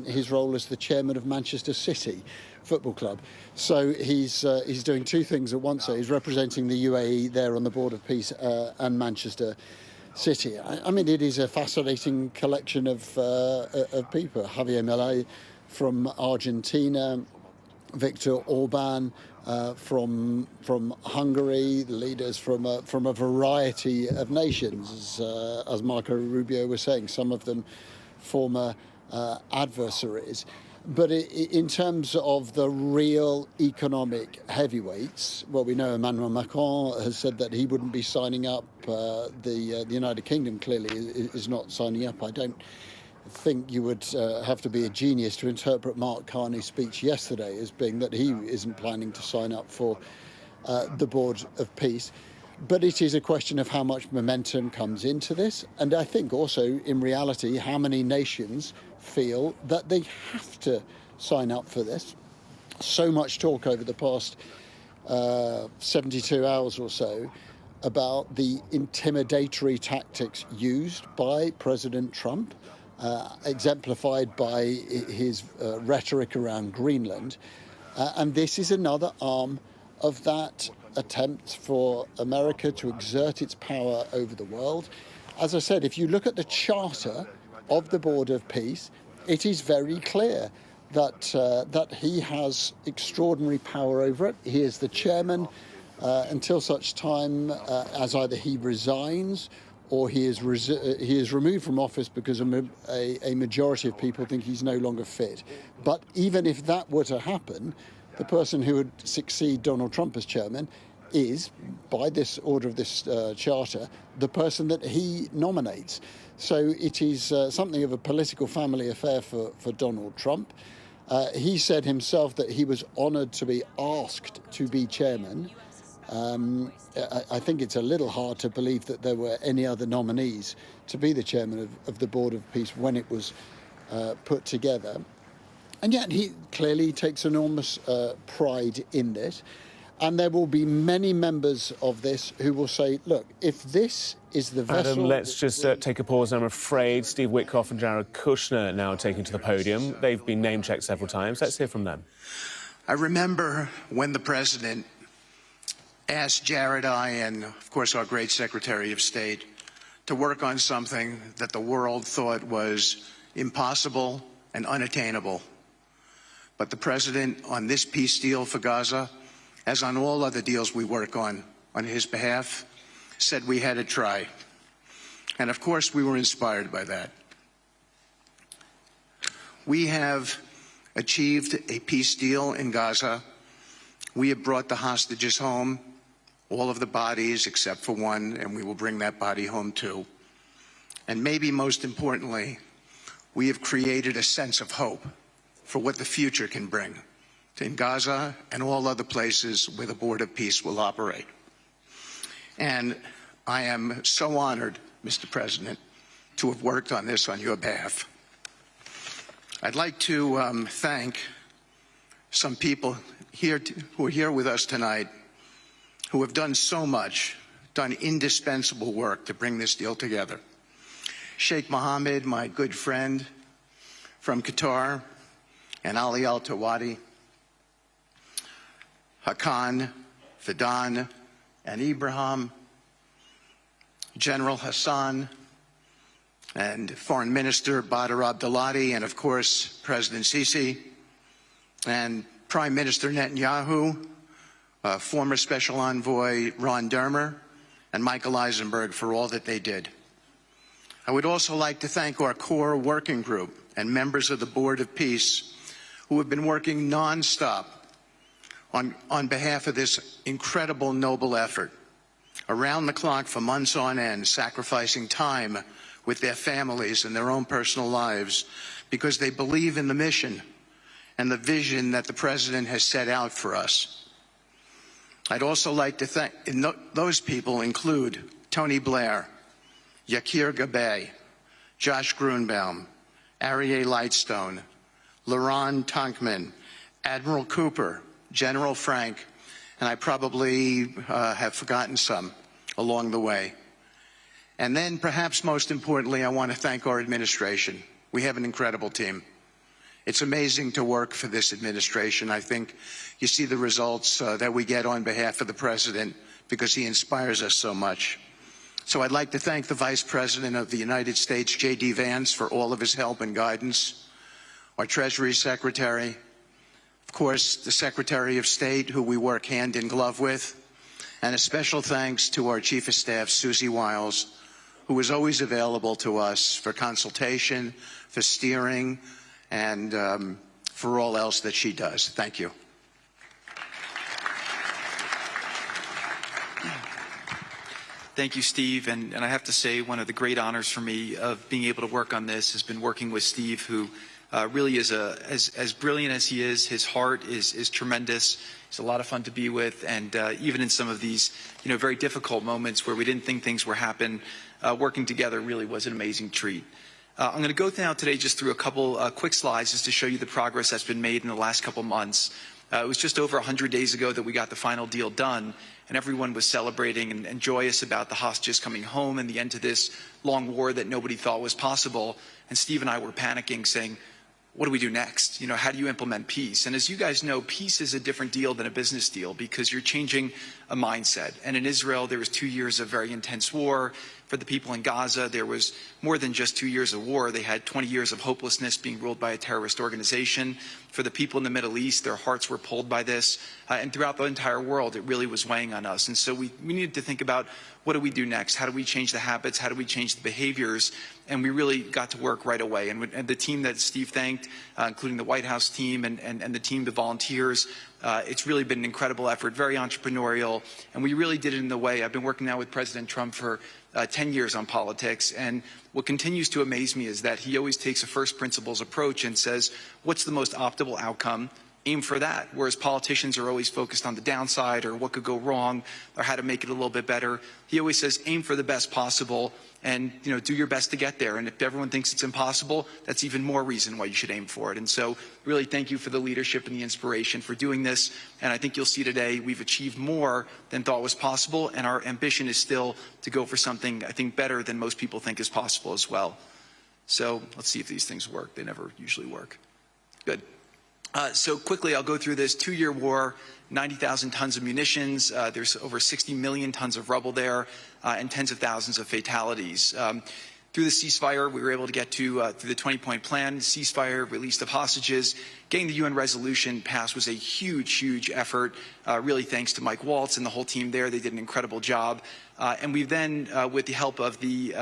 his role as the chairman of Manchester City Football Club. So he's doing two things at once. So he's representing the UAE there on the Board of Peace and Manchester City. I mean, it is a fascinating collection of people. Javier Milei from Argentina, Viktor Orban from Hungary, leaders from a variety of nations, as Marco Rubio was saying, some of them former adversaries. But in terms of the real economic heavyweights, well, we know Emmanuel Macron has said that he wouldn't be signing up. The United Kingdom clearly is not signing up. I don't think you would have to be a genius to interpret Mark Carney's speech yesterday as being that he isn't planning to sign up for the Board of Peace. But it is a question of how much momentum comes into this. And I think also, in reality, how many nations feel that they have to sign up for this. So much talk over the past 72 hours or so about the intimidatory tactics used by President Trump, exemplified by his rhetoric around Greenland. And this is another arm of that attempt for America to exert its power over the world. As I said, if you look at the charter of the Board of Peace, it is very clear that he has extraordinary power over it. He is the chairman until such time as either he resigns or he is removed from office because a majority of people think he's no longer fit. But even if that were to happen, the person who would succeed Donald Trump as chairman is, by this order of this charter, the person that he nominates. So it is something of a political family affair for Donald Trump. He said himself that he was honoured to be asked to be chairman. I think it's a little hard to believe that there were any other nominees to be the chairman of the Board of Peace when it was put together. And yet he clearly takes enormous pride in this. And there will be many members of this who will say, look, if this is the vessel... Adam, let's just take a pause. I'm afraid Steve Witkoff and Jared Kushner now taking to the podium. They've been name-checked several times. Let's hear from them. I remember when the president asked Jared, and, of course, our great Secretary of State, to work on something that the world thought was impossible and unattainable. But the president, on this peace deal for Gaza, as on all other deals we work on his behalf, said we had to try. And, of course, we were inspired by that. We have achieved a peace deal in Gaza. We have brought the hostages home, all of the bodies except for one, and we will bring that body home too. And maybe most importantly, we have created a sense of hope for what the future can bring in Gaza and all other places where the Board of Peace will operate. And I am so honored, Mr. President, to have worked on this on your behalf. I'd like to thank some people here who are here with us tonight who have done so much, done indispensable work to bring this deal together. Sheikh Mohammed, my good friend from Qatar, and Ali Al-Tawadi, Hakan, Fidan, and Ibrahim, General Hassan, and Foreign Minister Badr Abdulati, and of course, President Sisi, and Prime Minister Netanyahu, former Special Envoy Ron Dermer, and Michael Eisenberg for all that they did. I would also like to thank our core working group and members of the Board of Peace who have been working nonstop on behalf of this incredible, noble effort, around the clock for months on end, sacrificing time with their families and their own personal lives because they believe in the mission and the vision that the President has set out for us. I'd also like to thank, those people include Tony Blair, Yakir Gabay, Josh Grunbaum, Aryeh Lightstone, Laron Tonkman, Admiral Cooper, General Frank, and I probably have forgotten some along the way. And then, perhaps most importantly, I want to thank our administration. We have an incredible team. It's amazing to work for this administration. I think you see the results that we get on behalf of the President because he inspires us so much. So I'd like to thank the Vice President of the United States, J.D. Vance, for all of his help and guidance, our Treasury Secretary, of course, the Secretary of State, who we work hand in glove with, and a special thanks to our Chief of Staff, Susie Wiles, who is always available to us for consultation, for steering, and for all else that she does. Thank you. Thank you, Steve. And I have to say, one of the great honors for me of being able to work on this has been working with Steve, who really is as brilliant as he is. His heart is tremendous. He's a lot of fun to be with. And even in some of these, very difficult moments where we didn't think things were happening, working together really was an amazing treat. I'm going to go now today just through a couple quick slides just to show you the progress that's been made in the last couple months. It was just over 100 days ago that we got the final deal done, and everyone was celebrating and joyous about the hostages coming home and the end to this long war that nobody thought was possible. And Steve and I were panicking, saying, what do we do next? How do you implement peace? And as you guys know, peace is a different deal than a business deal because you're changing a mindset. And in Israel, there was 2 years of very intense war. For the people in Gaza, there was more than just 2 years of war. They had 20 years of hopelessness being ruled by a terrorist organization. For the people in the Middle East, their hearts were pulled by this. And throughout the entire world, it really was weighing on us. And so we needed to think about, what do we do next? How do we change the habits? How do we change the behaviors? And we really got to work right away. And the team that Steve thanked, including the White House team and the team, the volunteers, it's really been an incredible effort, very entrepreneurial. And we really did it in the way. I've been working now with President Trump for 10 years on politics. And what continues to amaze me is that he always takes a first principles approach and says, what's the most optimal outcome? Aim for that. Whereas politicians are always focused on the downside or what could go wrong or how to make it a little bit better. He always says, aim for the best possible and, do your best to get there. And if everyone thinks it's impossible, that's even more reason why you should aim for it. And so really thank you for the leadership and the inspiration for doing this. And I think you'll see today we've achieved more than thought was possible. And our ambition is still to go for something, I think, better than most people think is possible as well. So let's see if these things work. They never usually work. Good. So quickly, I'll go through this 2-year war, 90,000 tons of munitions. There's over 60 million tons of rubble there and tens of thousands of fatalities. Through the ceasefire, we were able to get to through the 20-point plan, ceasefire, release of hostages. Getting the UN resolution passed was a huge, huge effort, really thanks to Mike Waltz and the whole team there. They did an incredible job. And we've then, with the help of the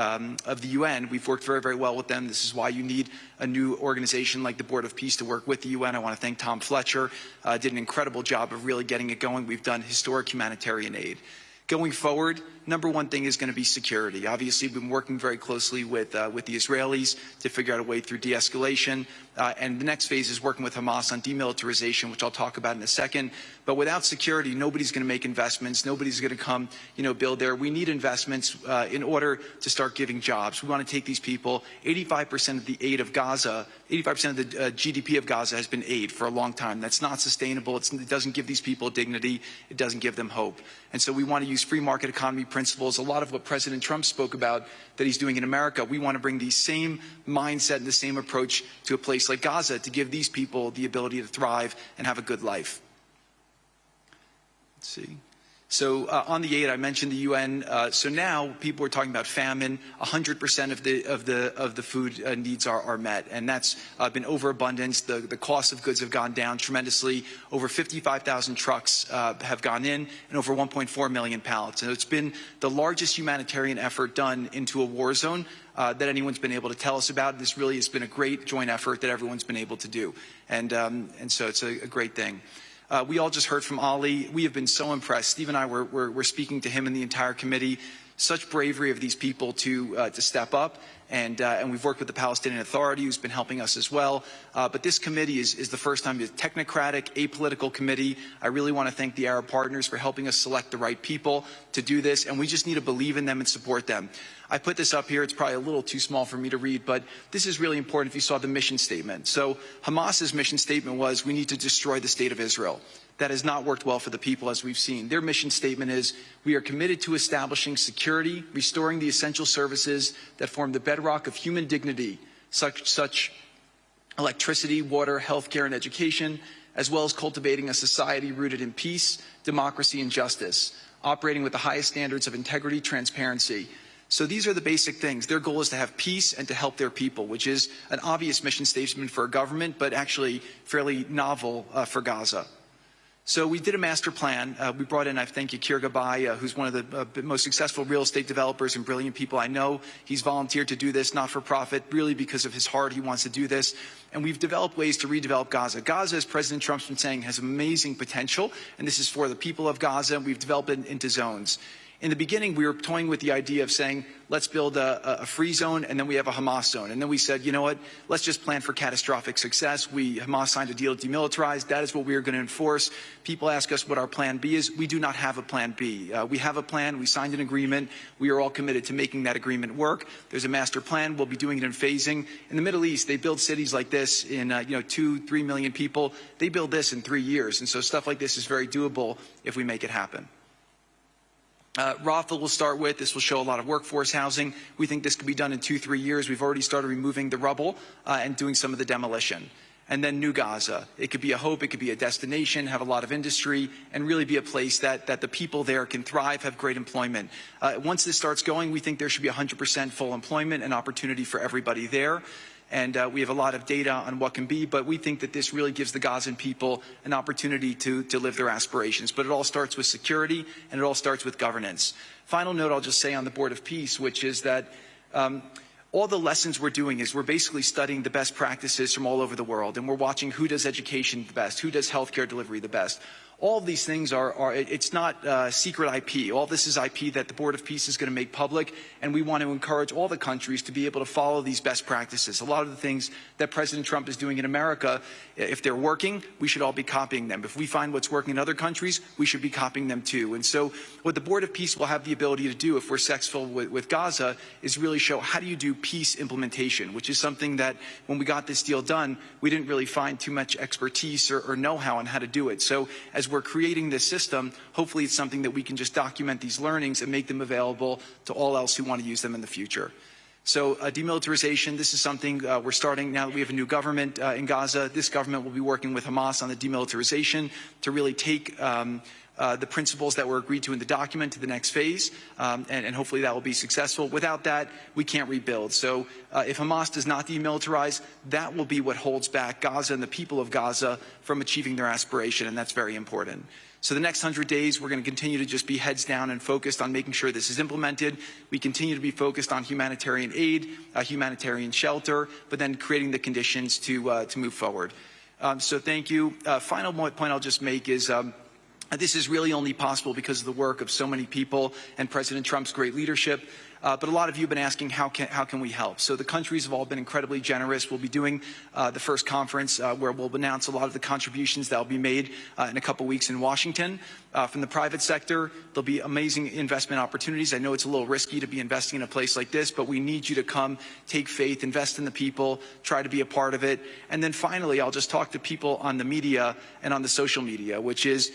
UN, we've worked very, very well with them. This is why you need a new organization like the Board of Peace to work with the UN. I want to thank Tom Fletcher. Did an incredible job of really getting it going. We've done historic humanitarian aid. Going forward, number one thing is going to be security. Obviously, we've been working very closely with the Israelis to figure out a way through de-escalation. And the next phase is working with Hamas on demilitarization, which I'll talk about in a second. But without security, nobody's going to make investments. Nobody's going to come, build there. We need investments in order to start giving jobs. We want to take these people. 85% of the aid of Gaza, 85% of the GDP of Gaza has been aid for a long time. That's not sustainable. It doesn't give these people dignity. It doesn't give them hope. And so we want to use free market economy principles. A lot of what President Trump spoke about that he's doing in America, we want to bring the same mindset and the same approach to a place like Gaza to give these people the ability to thrive and have a good life. Let's see. So on the aid, I mentioned the UN. So now people are talking about famine. 100% of the food needs are met, and that's been overabundance. The cost of goods have gone down tremendously. Over 55,000 trucks have gone in, and over 1.4 million pallets. And it's been the largest humanitarian effort done into a war zone that anyone's been able to tell us about. This really has been a great joint effort that everyone's been able to do, and so it's a great thing. We all just heard from Ali. We have been so impressed. Steve and I were speaking to him and the entire committee. Such bravery of these people to step up, and we've worked with the Palestinian Authority, who's been helping us as well. But this committee is the first time it's a technocratic, apolitical committee. I really want to thank the Arab partners for helping us select the right people to do this, and we just need to believe in them and support them. I put this up here. It's probably a little too small for me to read, but this is really important if you saw the mission statement. So Hamas's mission statement was, we need to destroy the state of Israel. That has not worked well for the people, as we've seen. Their mission statement is, we are committed to establishing security, restoring the essential services that form the bedrock of human dignity, such electricity, water, healthcare, and education, as well as cultivating a society rooted in peace, democracy, and justice, operating with the highest standards of integrity, transparency. So these are the basic things. Their goal is to have peace and to help their people, which is an obvious mission statement for a government, but actually fairly novel for Gaza. So we did a master plan. We brought in, I thank you, Kirgabai, who's one of the most successful real estate developers and brilliant people I know. He's volunteered to do this, not for profit, really because of his heart. He wants to do this. And we've developed ways to redevelop Gaza. Gaza, as President Trump's been saying, has amazing potential, and this is for the people of Gaza. We've developed it into zones. In the beginning, we were toying with the idea of saying, let's build a free zone, and then we have a Hamas zone. And then we said, you know what, let's just plan for catastrophic success. Hamas signed a deal to demilitarize. That is what we are going to enforce. People ask us what our plan B is. We do not have a plan B. We have a plan. We signed an agreement. We are all committed to making that agreement work. There's a master plan. We'll be doing it in phasing. In the Middle East, they build cities like this in 2-3 million people. They build this in 3 years. And so stuff like this is very doable if we make it happen. Rafah will start with. This will show a lot of workforce housing. We think this could be done in 2-3 years. We've already started removing the rubble and doing some of the demolition. And then New Gaza. It could be a hope, it could be a destination, have a lot of industry, and really be a place that the people there can thrive, have great employment. Once this starts going, we think there should be 100% full employment and opportunity for everybody there. And we have a lot of data on what can be, but we think that this really gives the Gazan people an opportunity to live their aspirations. But it all starts with security, and it all starts with governance. Final note I'll just say on the Board of Peace, which is that all the lessons we're doing is we're basically studying the best practices from all over the world, and we're watching who does education the best, who does healthcare delivery the best. All of these things it's not secret IP. All this is IP that the Board of Peace is going to make public, and we want to encourage all the countries to be able to follow these best practices. A lot of the things that President Trump is doing in America, if they're working, we should all be copying them. If we find what's working in other countries, we should be copying them too. And so what the Board of Peace will have the ability to do, if we're successful with Gaza, is really show how do you do peace implementation, which is something that when we got this deal done, we didn't really find too much expertise or know-how on how to do it. So as we're creating this system, hopefully it's something that we can just document these learnings and make them available to all else who want to use them in the future. So demilitarization, this is something we're starting now that we have a new government in Gaza. This government will be working with Hamas on the demilitarization to really take the principles that were agreed to in the document to the next phase, and hopefully that will be successful. Without that, we can't rebuild. So if Hamas does not demilitarize, that will be what holds back Gaza and the people of Gaza from achieving their aspiration, and that's very important. So the next 100 days, we're going to continue to just be heads down and focused on making sure this is implemented. We continue to be focused on humanitarian aid, humanitarian shelter, but then creating the conditions to move forward. So thank you. Final point I'll just make is this is really only possible because of the work of so many people and President Trump's great leadership. But a lot of you have been asking, how can we help? So the countries have all been incredibly generous. We'll be doing the first conference where we'll announce a lot of the contributions that will be made in a couple weeks in Washington. From the private sector, there'll be amazing investment opportunities. I know it's a little risky to be investing in a place like this, but we need you to come, take faith, invest in the people, try to be a part of it. And then finally, I'll just talk to people on the media and on the social media, which is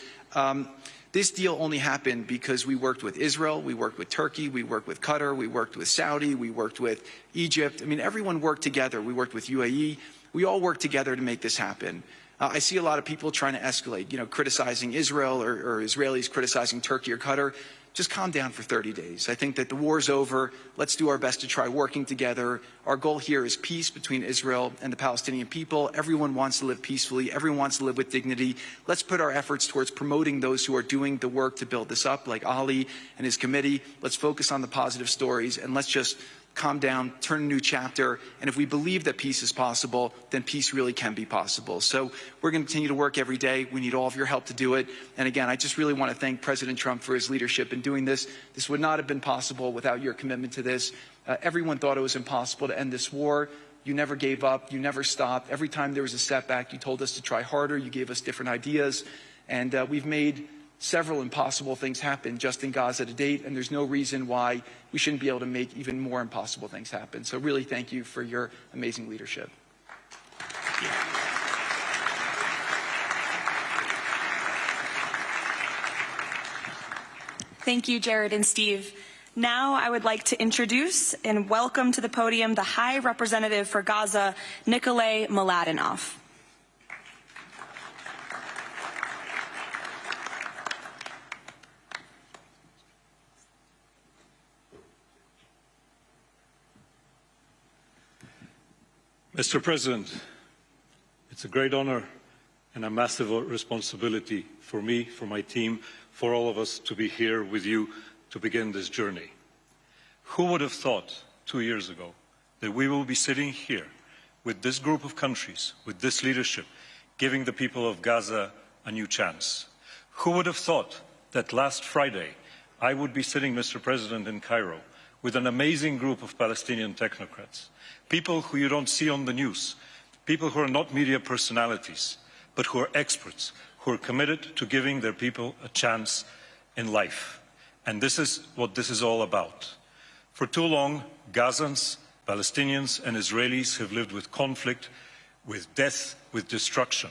this deal only happened because we worked with Israel, we worked with Turkey, we worked with Qatar, we worked with Saudi, we worked with Egypt. I mean, everyone worked together. We worked with UAE. We all worked together to make this happen. I see a lot of people trying to escalate, criticizing Israel or Israelis criticizing Turkey or Qatar. Just calm down for 30 days. I think that the war's over. Let's do our best to try working together. Our goal here is peace between Israel and the Palestinian people. Everyone wants to live peacefully. Everyone wants to live with dignity. Let's put our efforts towards promoting those who are doing the work to build this up, like Ali and his committee. Let's focus on the positive stories, and let's just calm down, turn a new chapter, and if we believe that peace is possible, then peace really can be possible. So we're going to continue to work every day. We need all of your help to do it. And again, I just really want to thank President Trump for his leadership in doing this. This would not have been possible without your commitment to this. Everyone thought it was impossible to end this war. You never gave up. You never stopped. Every time there was a setback, you told us to try harder. You gave us different ideas. And we've made several impossible things happen just in Gaza to date, and there's no reason why we shouldn't be able to make even more impossible things happen. So really thank you for your amazing leadership. Thank you. Thank you, Jared and Steve. Now I would like to introduce and welcome to the podium the High Representative for Gaza, Nickolay Mladenov. Mr. President, it's a great honor and a massive responsibility for me, for my team, for all of us to be here with you to begin this journey. Who would have thought 2 years ago that we will be sitting here with this group of countries, with this leadership, giving the people of Gaza a new chance? Who would have thought that last Friday I would be sitting, Mr. President, in Cairo with an amazing group of Palestinian technocrats, people who you don't see on the news, people who are not media personalities, but who are experts, who are committed to giving their people a chance in life. And this is what this is all about. For too long, Gazans, Palestinians and Israelis have lived with conflict, with death, with destruction.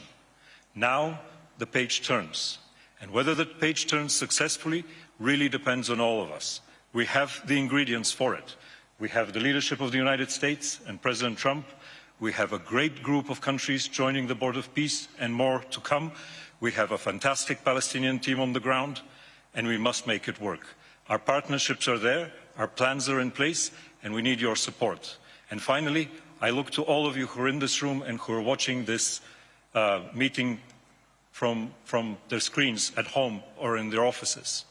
Now the page turns. And whether the page turns successfully really depends on all of us. We have the ingredients for it. We have the leadership of the United States and President Trump. We have a great group of countries joining the Board of Peace and more to come. We have a fantastic Palestinian team on the ground, and we must make it work. Our partnerships are there, our plans are in place, and we need your support. And finally, I look to all of you who are in this room and who are watching this meeting from their screens at home or in their offices.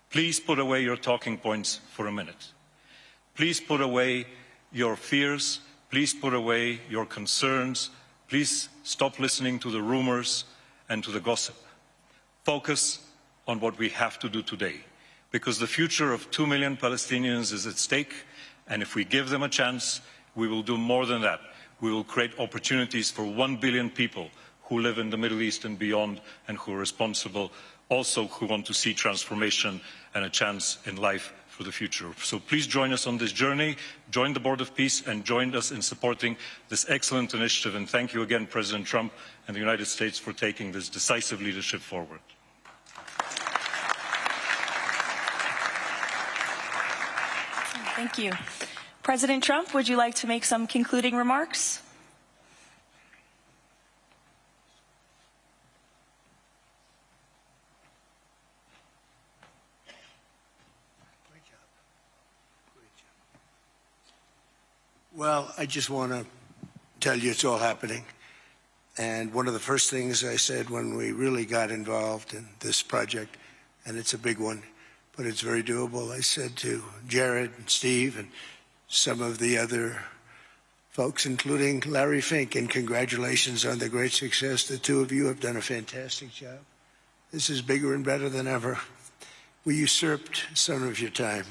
Please put away your talking points for a minute. Please put away your fears. Please put away your concerns. Please stop listening to the rumors and to the gossip. Focus on what we have to do today, because the future of 2 million Palestinians is at stake, and if we give them a chance, we will do more than that. We will create opportunities for 1 billion people who live in the Middle East and beyond, and who are responsible, also who want to see transformation and a chance in life for the future. So please join us on this journey, join the Board of Peace, and join us in supporting this excellent initiative. And thank you again, President Trump and the United States, for taking this decisive leadership forward. Thank you. President Trump, would you like to make some concluding remarks? Well, I just want to tell you it's all happening. And one of the first things I said when we really got involved in this project, and it's a big one, but it's very doable, I said to Jared and Steve and some of the other folks, including Larry Fink, and congratulations on the great success. The two of you have done a fantastic job. This is bigger and better than ever. We usurped some of your time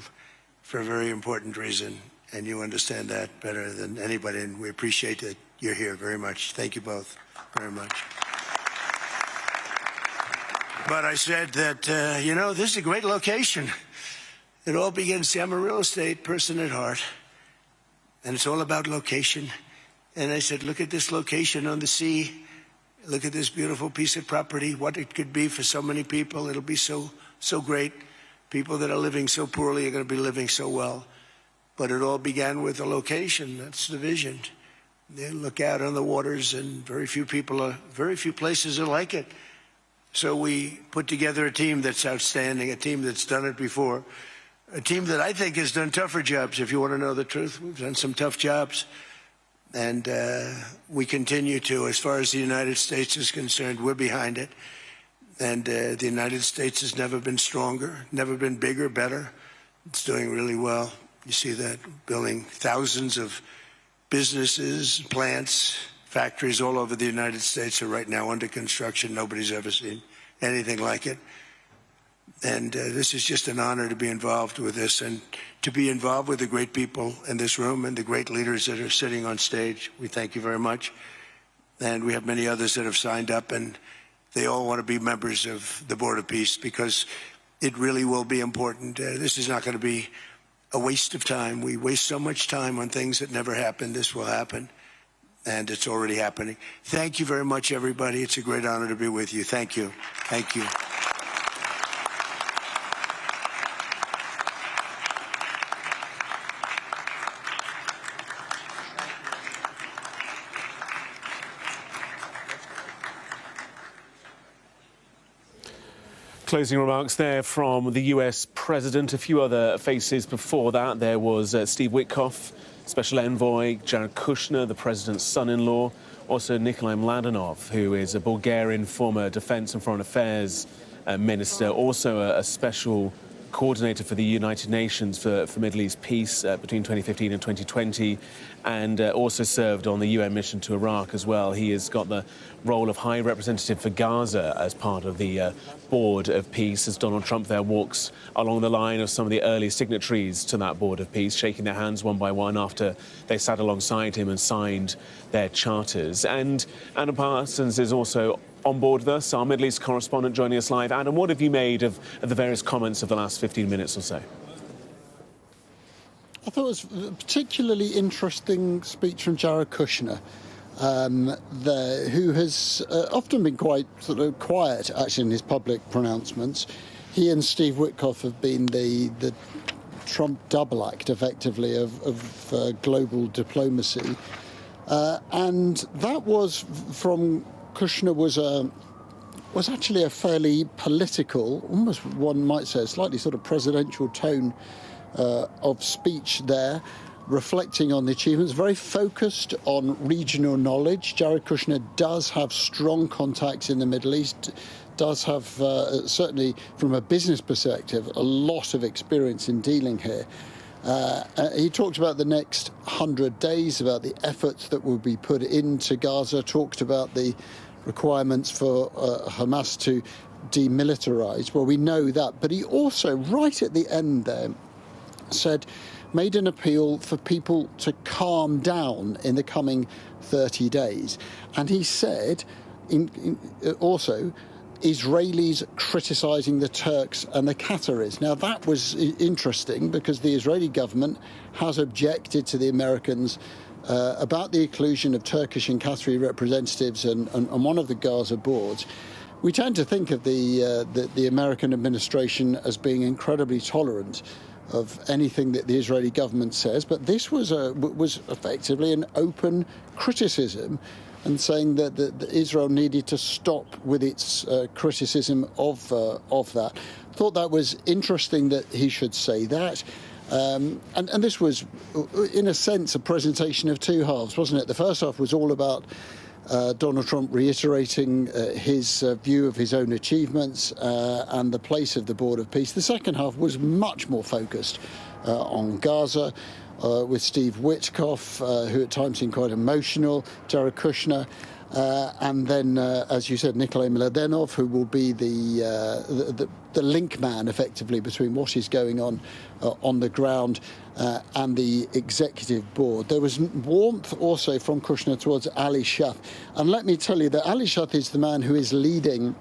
for a very important reason, and you understand that better than anybody, and we appreciate that you're here very much. Thank you both very much. But I said that, you know, this is a great location. It all begins, see, I'm a real estate person at heart, and it's all about location. And I said, look at this location on the sea. Look at this beautiful piece of property, what it could be for so many people. It'll be so great. People that are living so poorly are going to be living so well. But it all began with the location. That's the vision. They look out on the waters, and very few places are like it. So we put together a team that's outstanding, a team that's done it before, a team that I think has done tougher jobs. If you want to know the truth, we've done some tough jobs. And we continue to. As far as the United States is concerned, we're behind it. And the United States has never been stronger, never been bigger, better. It's doing really well. You see that, building thousands of businesses, plants, factories all over the United States are right now under construction. Nobody's ever seen anything like it. And this is just an honor to be involved with this and to be involved with the great people in this room and the great leaders that are sitting on stage. We thank you very much. And we have many others that have signed up, and they all want to be members of the Board of Peace because it really will be important. This is not going to be a waste of time. We waste so much time on things that never happen. This will happen, and it's already happening. Thank you very much, everybody. It's a great honor to be with you. Thank you. Thank you. Closing remarks there from the US President. A few other faces before that. There was Steve Witkoff, Special Envoy, Jared Kushner, the President's son-in-law, also Nickolay Mladenov, who is a Bulgarian former Defence and Foreign Affairs Minister, also a special coordinator for the United Nations for Middle East peace between 2015 and 2020, and also served on the UN mission to Iraq as well. He has got the role of High Representative for Gaza as part of the Board of Peace, as Donald Trump there walks along the line of some of the early signatories to that Board of Peace, shaking their hands one by one after they sat alongside him and signed their charters. And Adam Parsons is also on board with us, our Middle East correspondent joining us live. Adam, what have you made of the various comments of the last 15 minutes or so? I thought it was a particularly interesting speech from Jared Kushner, who has often been quite sort of quiet, actually, in his public pronouncements. He and Steve Witkoff have been the Trump double act, effectively, of global diplomacy. And that was, from Kushner, was actually a fairly political, almost one might say a slightly sort of presidential tone of speech there, reflecting on the achievements, very focused on regional knowledge. Jared Kushner does have strong contacts in the Middle East, does have, certainly from a business perspective, a lot of experience in dealing here. He talked about the next 100 days, about the efforts that will be put into Gaza, talked about the requirements for Hamas to demilitarize. Well, we know that. But he also, right at the end there, made an appeal for people to calm down in the coming 30 days. And he said, also, Israelis criticising the Turks and the Qataris. Now, that was interesting because the Israeli government has objected to the Americans about the inclusion of Turkish and Qatari representatives on one of the Gaza boards. We tend to think of the American administration as being incredibly tolerant of anything that the Israeli government says, but this was effectively an open criticism, and saying that Israel needed to stop with its criticism of that. Thought that was interesting that he should say that. And this was, in a sense, a presentation of two halves, wasn't it? The first half was all about Donald Trump reiterating his view of his own achievements and the place of the Board of Peace. The second half was much more focused on Gaza, with Steve Witkoff, who at times seemed quite emotional, Jared Kushner, and then, as you said, Nickolay Mladenov, who will be the link man, effectively, between what is going on the ground and the executive board. There was warmth also from Kushner towards Ali Shaf. And let me tell you that Ali Shaf is the man who is leading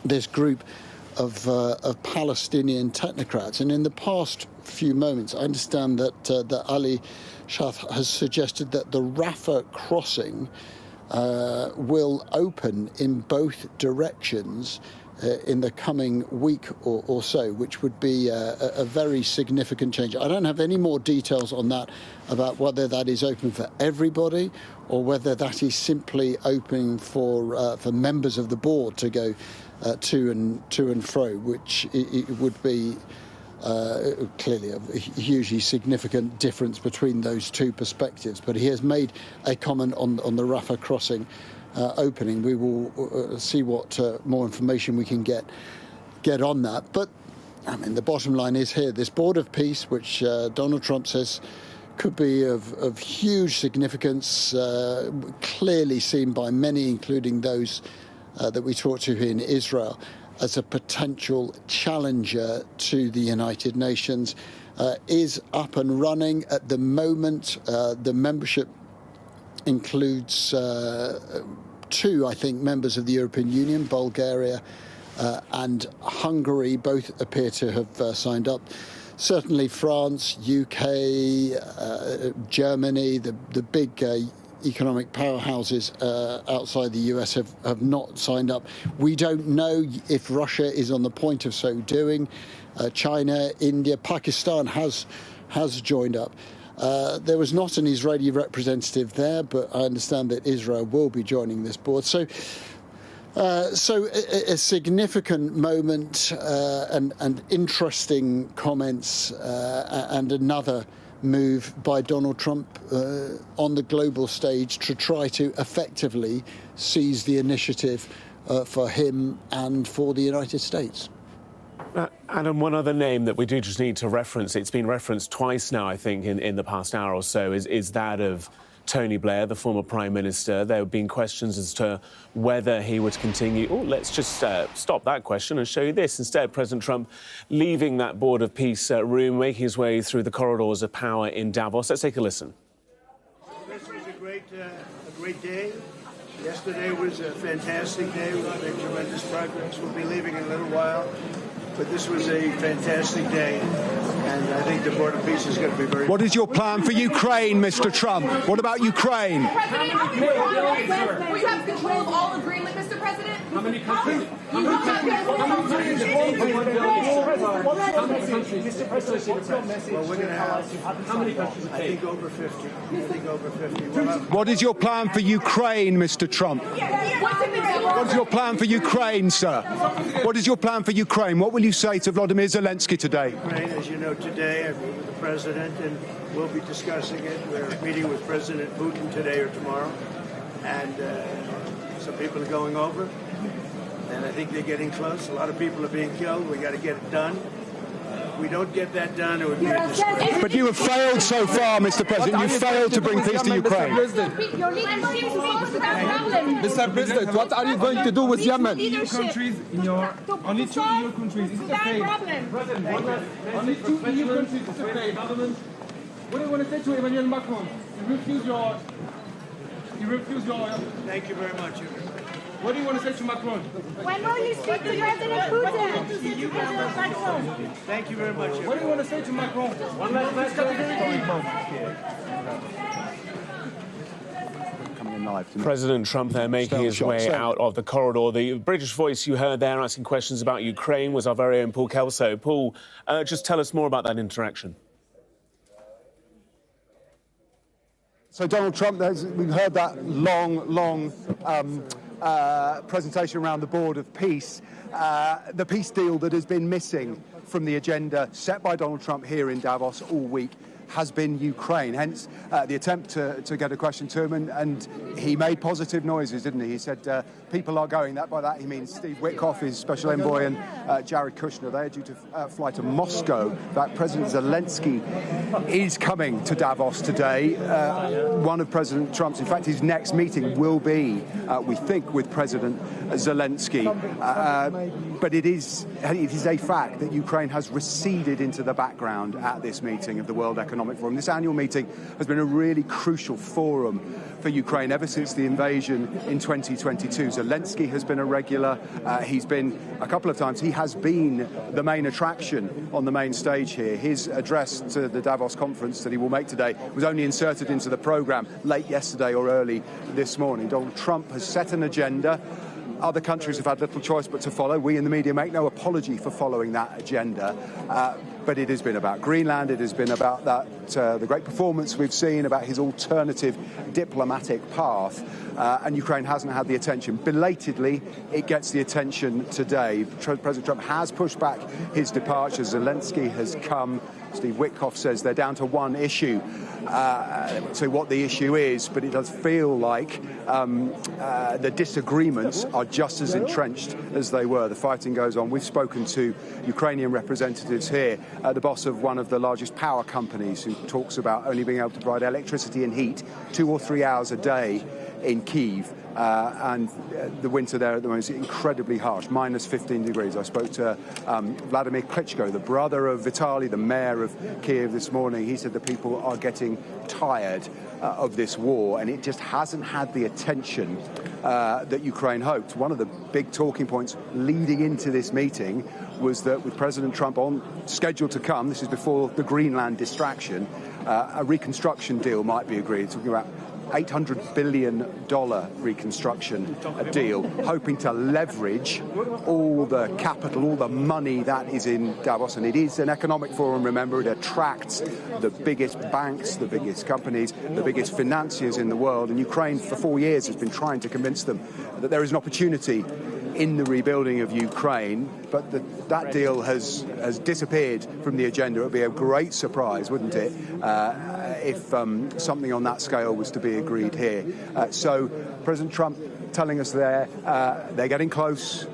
this group of Palestinian technocrats. And in the past few moments, I understand that Ali Shaf has suggested that the Rafah crossing will open in both directions in the coming week or so, which would be a very significant change. I don't have any more details on that about whether that is open for everybody or whether that is simply open for members of the board to go to and fro, which it would be clearly a hugely significant difference between those two perspectives. But he has made a comment on the Rafah crossing opening. We will see what more information we can get on that. But I mean, the bottom line is here: this board of peace, which Donald Trump says could be of huge significance, clearly seen by many, including those that we talked to here in Israel, as a potential challenger to the United Nations, is up and running at the moment. The membership includes two, I think, members of the European Union, Bulgaria and Hungary. Both appear to have signed up. Certainly France, UK, Germany, the big economic powerhouses outside the US have not signed up. We don't know if Russia is on the point of so doing. China, India, Pakistan has joined up. There was not an Israeli representative there, but I understand that Israel will be joining this board. So a significant moment and interesting comments and another move by Donald Trump on the global stage to try to effectively seize the initiative for him and for the United States. Adam, one other name that we do just need to reference, it's been referenced twice now, I think, in the past hour or so, is that of Tony Blair, the former Prime Minister. There have been questions as to whether he would continue. Oh, let's just stop that question and show you this. Instead, President Trump leaving that Board of Peace room, making his way through the corridors of power in Davos. Let's take a listen. This was a great day. Yesterday was a fantastic day. We made tremendous progress. We'll be leaving in a little while. But this was a fantastic day, and I think the Board of Peace is going to be very... What is your plan for Ukraine, Mr. Trump? What about Ukraine? President, will you have control of all of Greenland, Mr. President? How many countries? How many countries? Mr. President, well, we're going to have... How many countries? I think over 50. What is your plan for Ukraine, Mr. Trump? What is your plan for Ukraine, sir? What is your plan for Ukraine? What will you say to Vladimir Zelensky today? Ukraine, as you know, today I meet with the president and we'll be discussing it. We're meeting with President Putin today or tomorrow, and some people are going over, and I think they're getting close. A lot of people are being killed. We got to get it done. If we don't get that done, it would be a disgrace. But you have failed so far, Mr. President. You failed to bring peace to Ukraine. Mr. President, what are you going to do with Yemen? EU countries in your only 2 EU countries. Is it okay? Only 2 EU countries. Is it okay? What do you want to say to Emmanuel Macron? You refuse your. Thank you very much. What do you want to say to Macron? When will you speak to President Putin? Thank you very much. What do you want to say to Macron? One last President Trump there making his way out of the corridor. The British voice you heard there asking questions about Ukraine was our very own Paul Kelso. Paul, just tell us more about that interaction. So Donald Trump, we've heard that long presentation around the Board of Peace, the peace deal that has been missing from the agenda set by Donald Trump here in Davos all week has been Ukraine, hence the attempt to get a question to him, and he made positive noises, didn't he? He said people are going. By that he means Steve Witkoff, his special envoy, and Jared Kushner. They are due to fly to Moscow. In fact, President Zelensky is coming to Davos today. One of President Trump's, in fact, his next meeting will be, we think, with President Zelensky. But it is a fact that Ukraine has receded into the background at this meeting of the World Economic Forum. This annual meeting has been a really crucial forum for Ukraine ever since the invasion in 2022. Zelensky has been a regular. He's been a couple of times. He has been the main attraction on the main stage here. His address to the Davos conference that he will make today was only inserted into the programme late yesterday or early this morning. Donald Trump has set an agenda Other countries have had little choice but to follow. We in the media make no apology for following that agenda. But it has been about Greenland, it has been about the great performance we've seen, about his alternative diplomatic path, and Ukraine hasn't had the attention. Belatedly, it gets the attention today. President Trump has pushed back his departure. Zelensky has come. Steve Witkoff says they're down to one issue. So what the issue is, but it does feel like the disagreements are just as entrenched as they were. The fighting goes on. We've spoken to Ukrainian representatives here, the boss of one of the largest power companies, who talks about only being able to provide electricity and heat 2 or 3 hours a day in Kyiv. And the winter there at the moment is incredibly harsh, minus 15 degrees. I spoke to Vladimir Klitschko, the brother of Vitaly, the mayor of Kyiv, this morning. He said the people are getting tired of this war, and it just hasn't had the attention that Ukraine hoped. One of the big talking points leading into this meeting was that with President Trump on schedule to come, this is before the Greenland distraction, a reconstruction deal might be agreed, talking about $800 billion reconstruction deal, hoping to leverage all the capital, all the money that is in Davos. And it is an economic forum, remember. It attracts the biggest banks, the biggest companies, the biggest financiers in the world. And Ukraine, for 4 years, has been trying to convince them that there is an opportunity in the rebuilding of Ukraine, but that deal has disappeared from the agenda. It would be a great surprise, wouldn't it, if something on that scale was to be agreed here. So President Trump telling us they're getting close,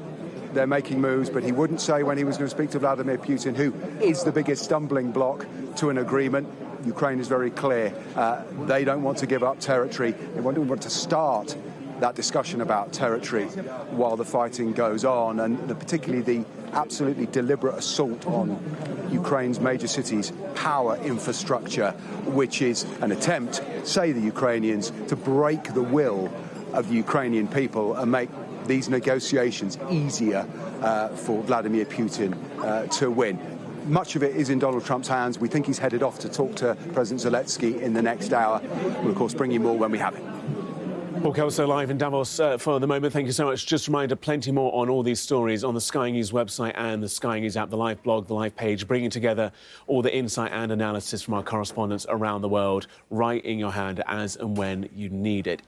they're making moves, but he wouldn't say when he was going to speak to Vladimir Putin, who is the biggest stumbling block to an agreement. Ukraine is very clear. They don't want to give up territory. They don't want to start that discussion about territory while the fighting goes on, and particularly the absolutely deliberate assault on Ukraine's major cities' power infrastructure, which is an attempt, say the Ukrainians, to break the will of the Ukrainian people and make these negotiations easier for Vladimir Putin to win. Much of it is in Donald Trump's hands. We think he's headed off to talk to President Zelensky in the next hour. We'll, of course, bring you more when we have it. Paul Kelso live in Davos for the moment. Thank you so much. Just a reminder, plenty more on all these stories on the Sky News website and the Sky News app, the live blog, the live page, bringing together all the insight and analysis from our correspondents around the world, right in your hand as and when you need it.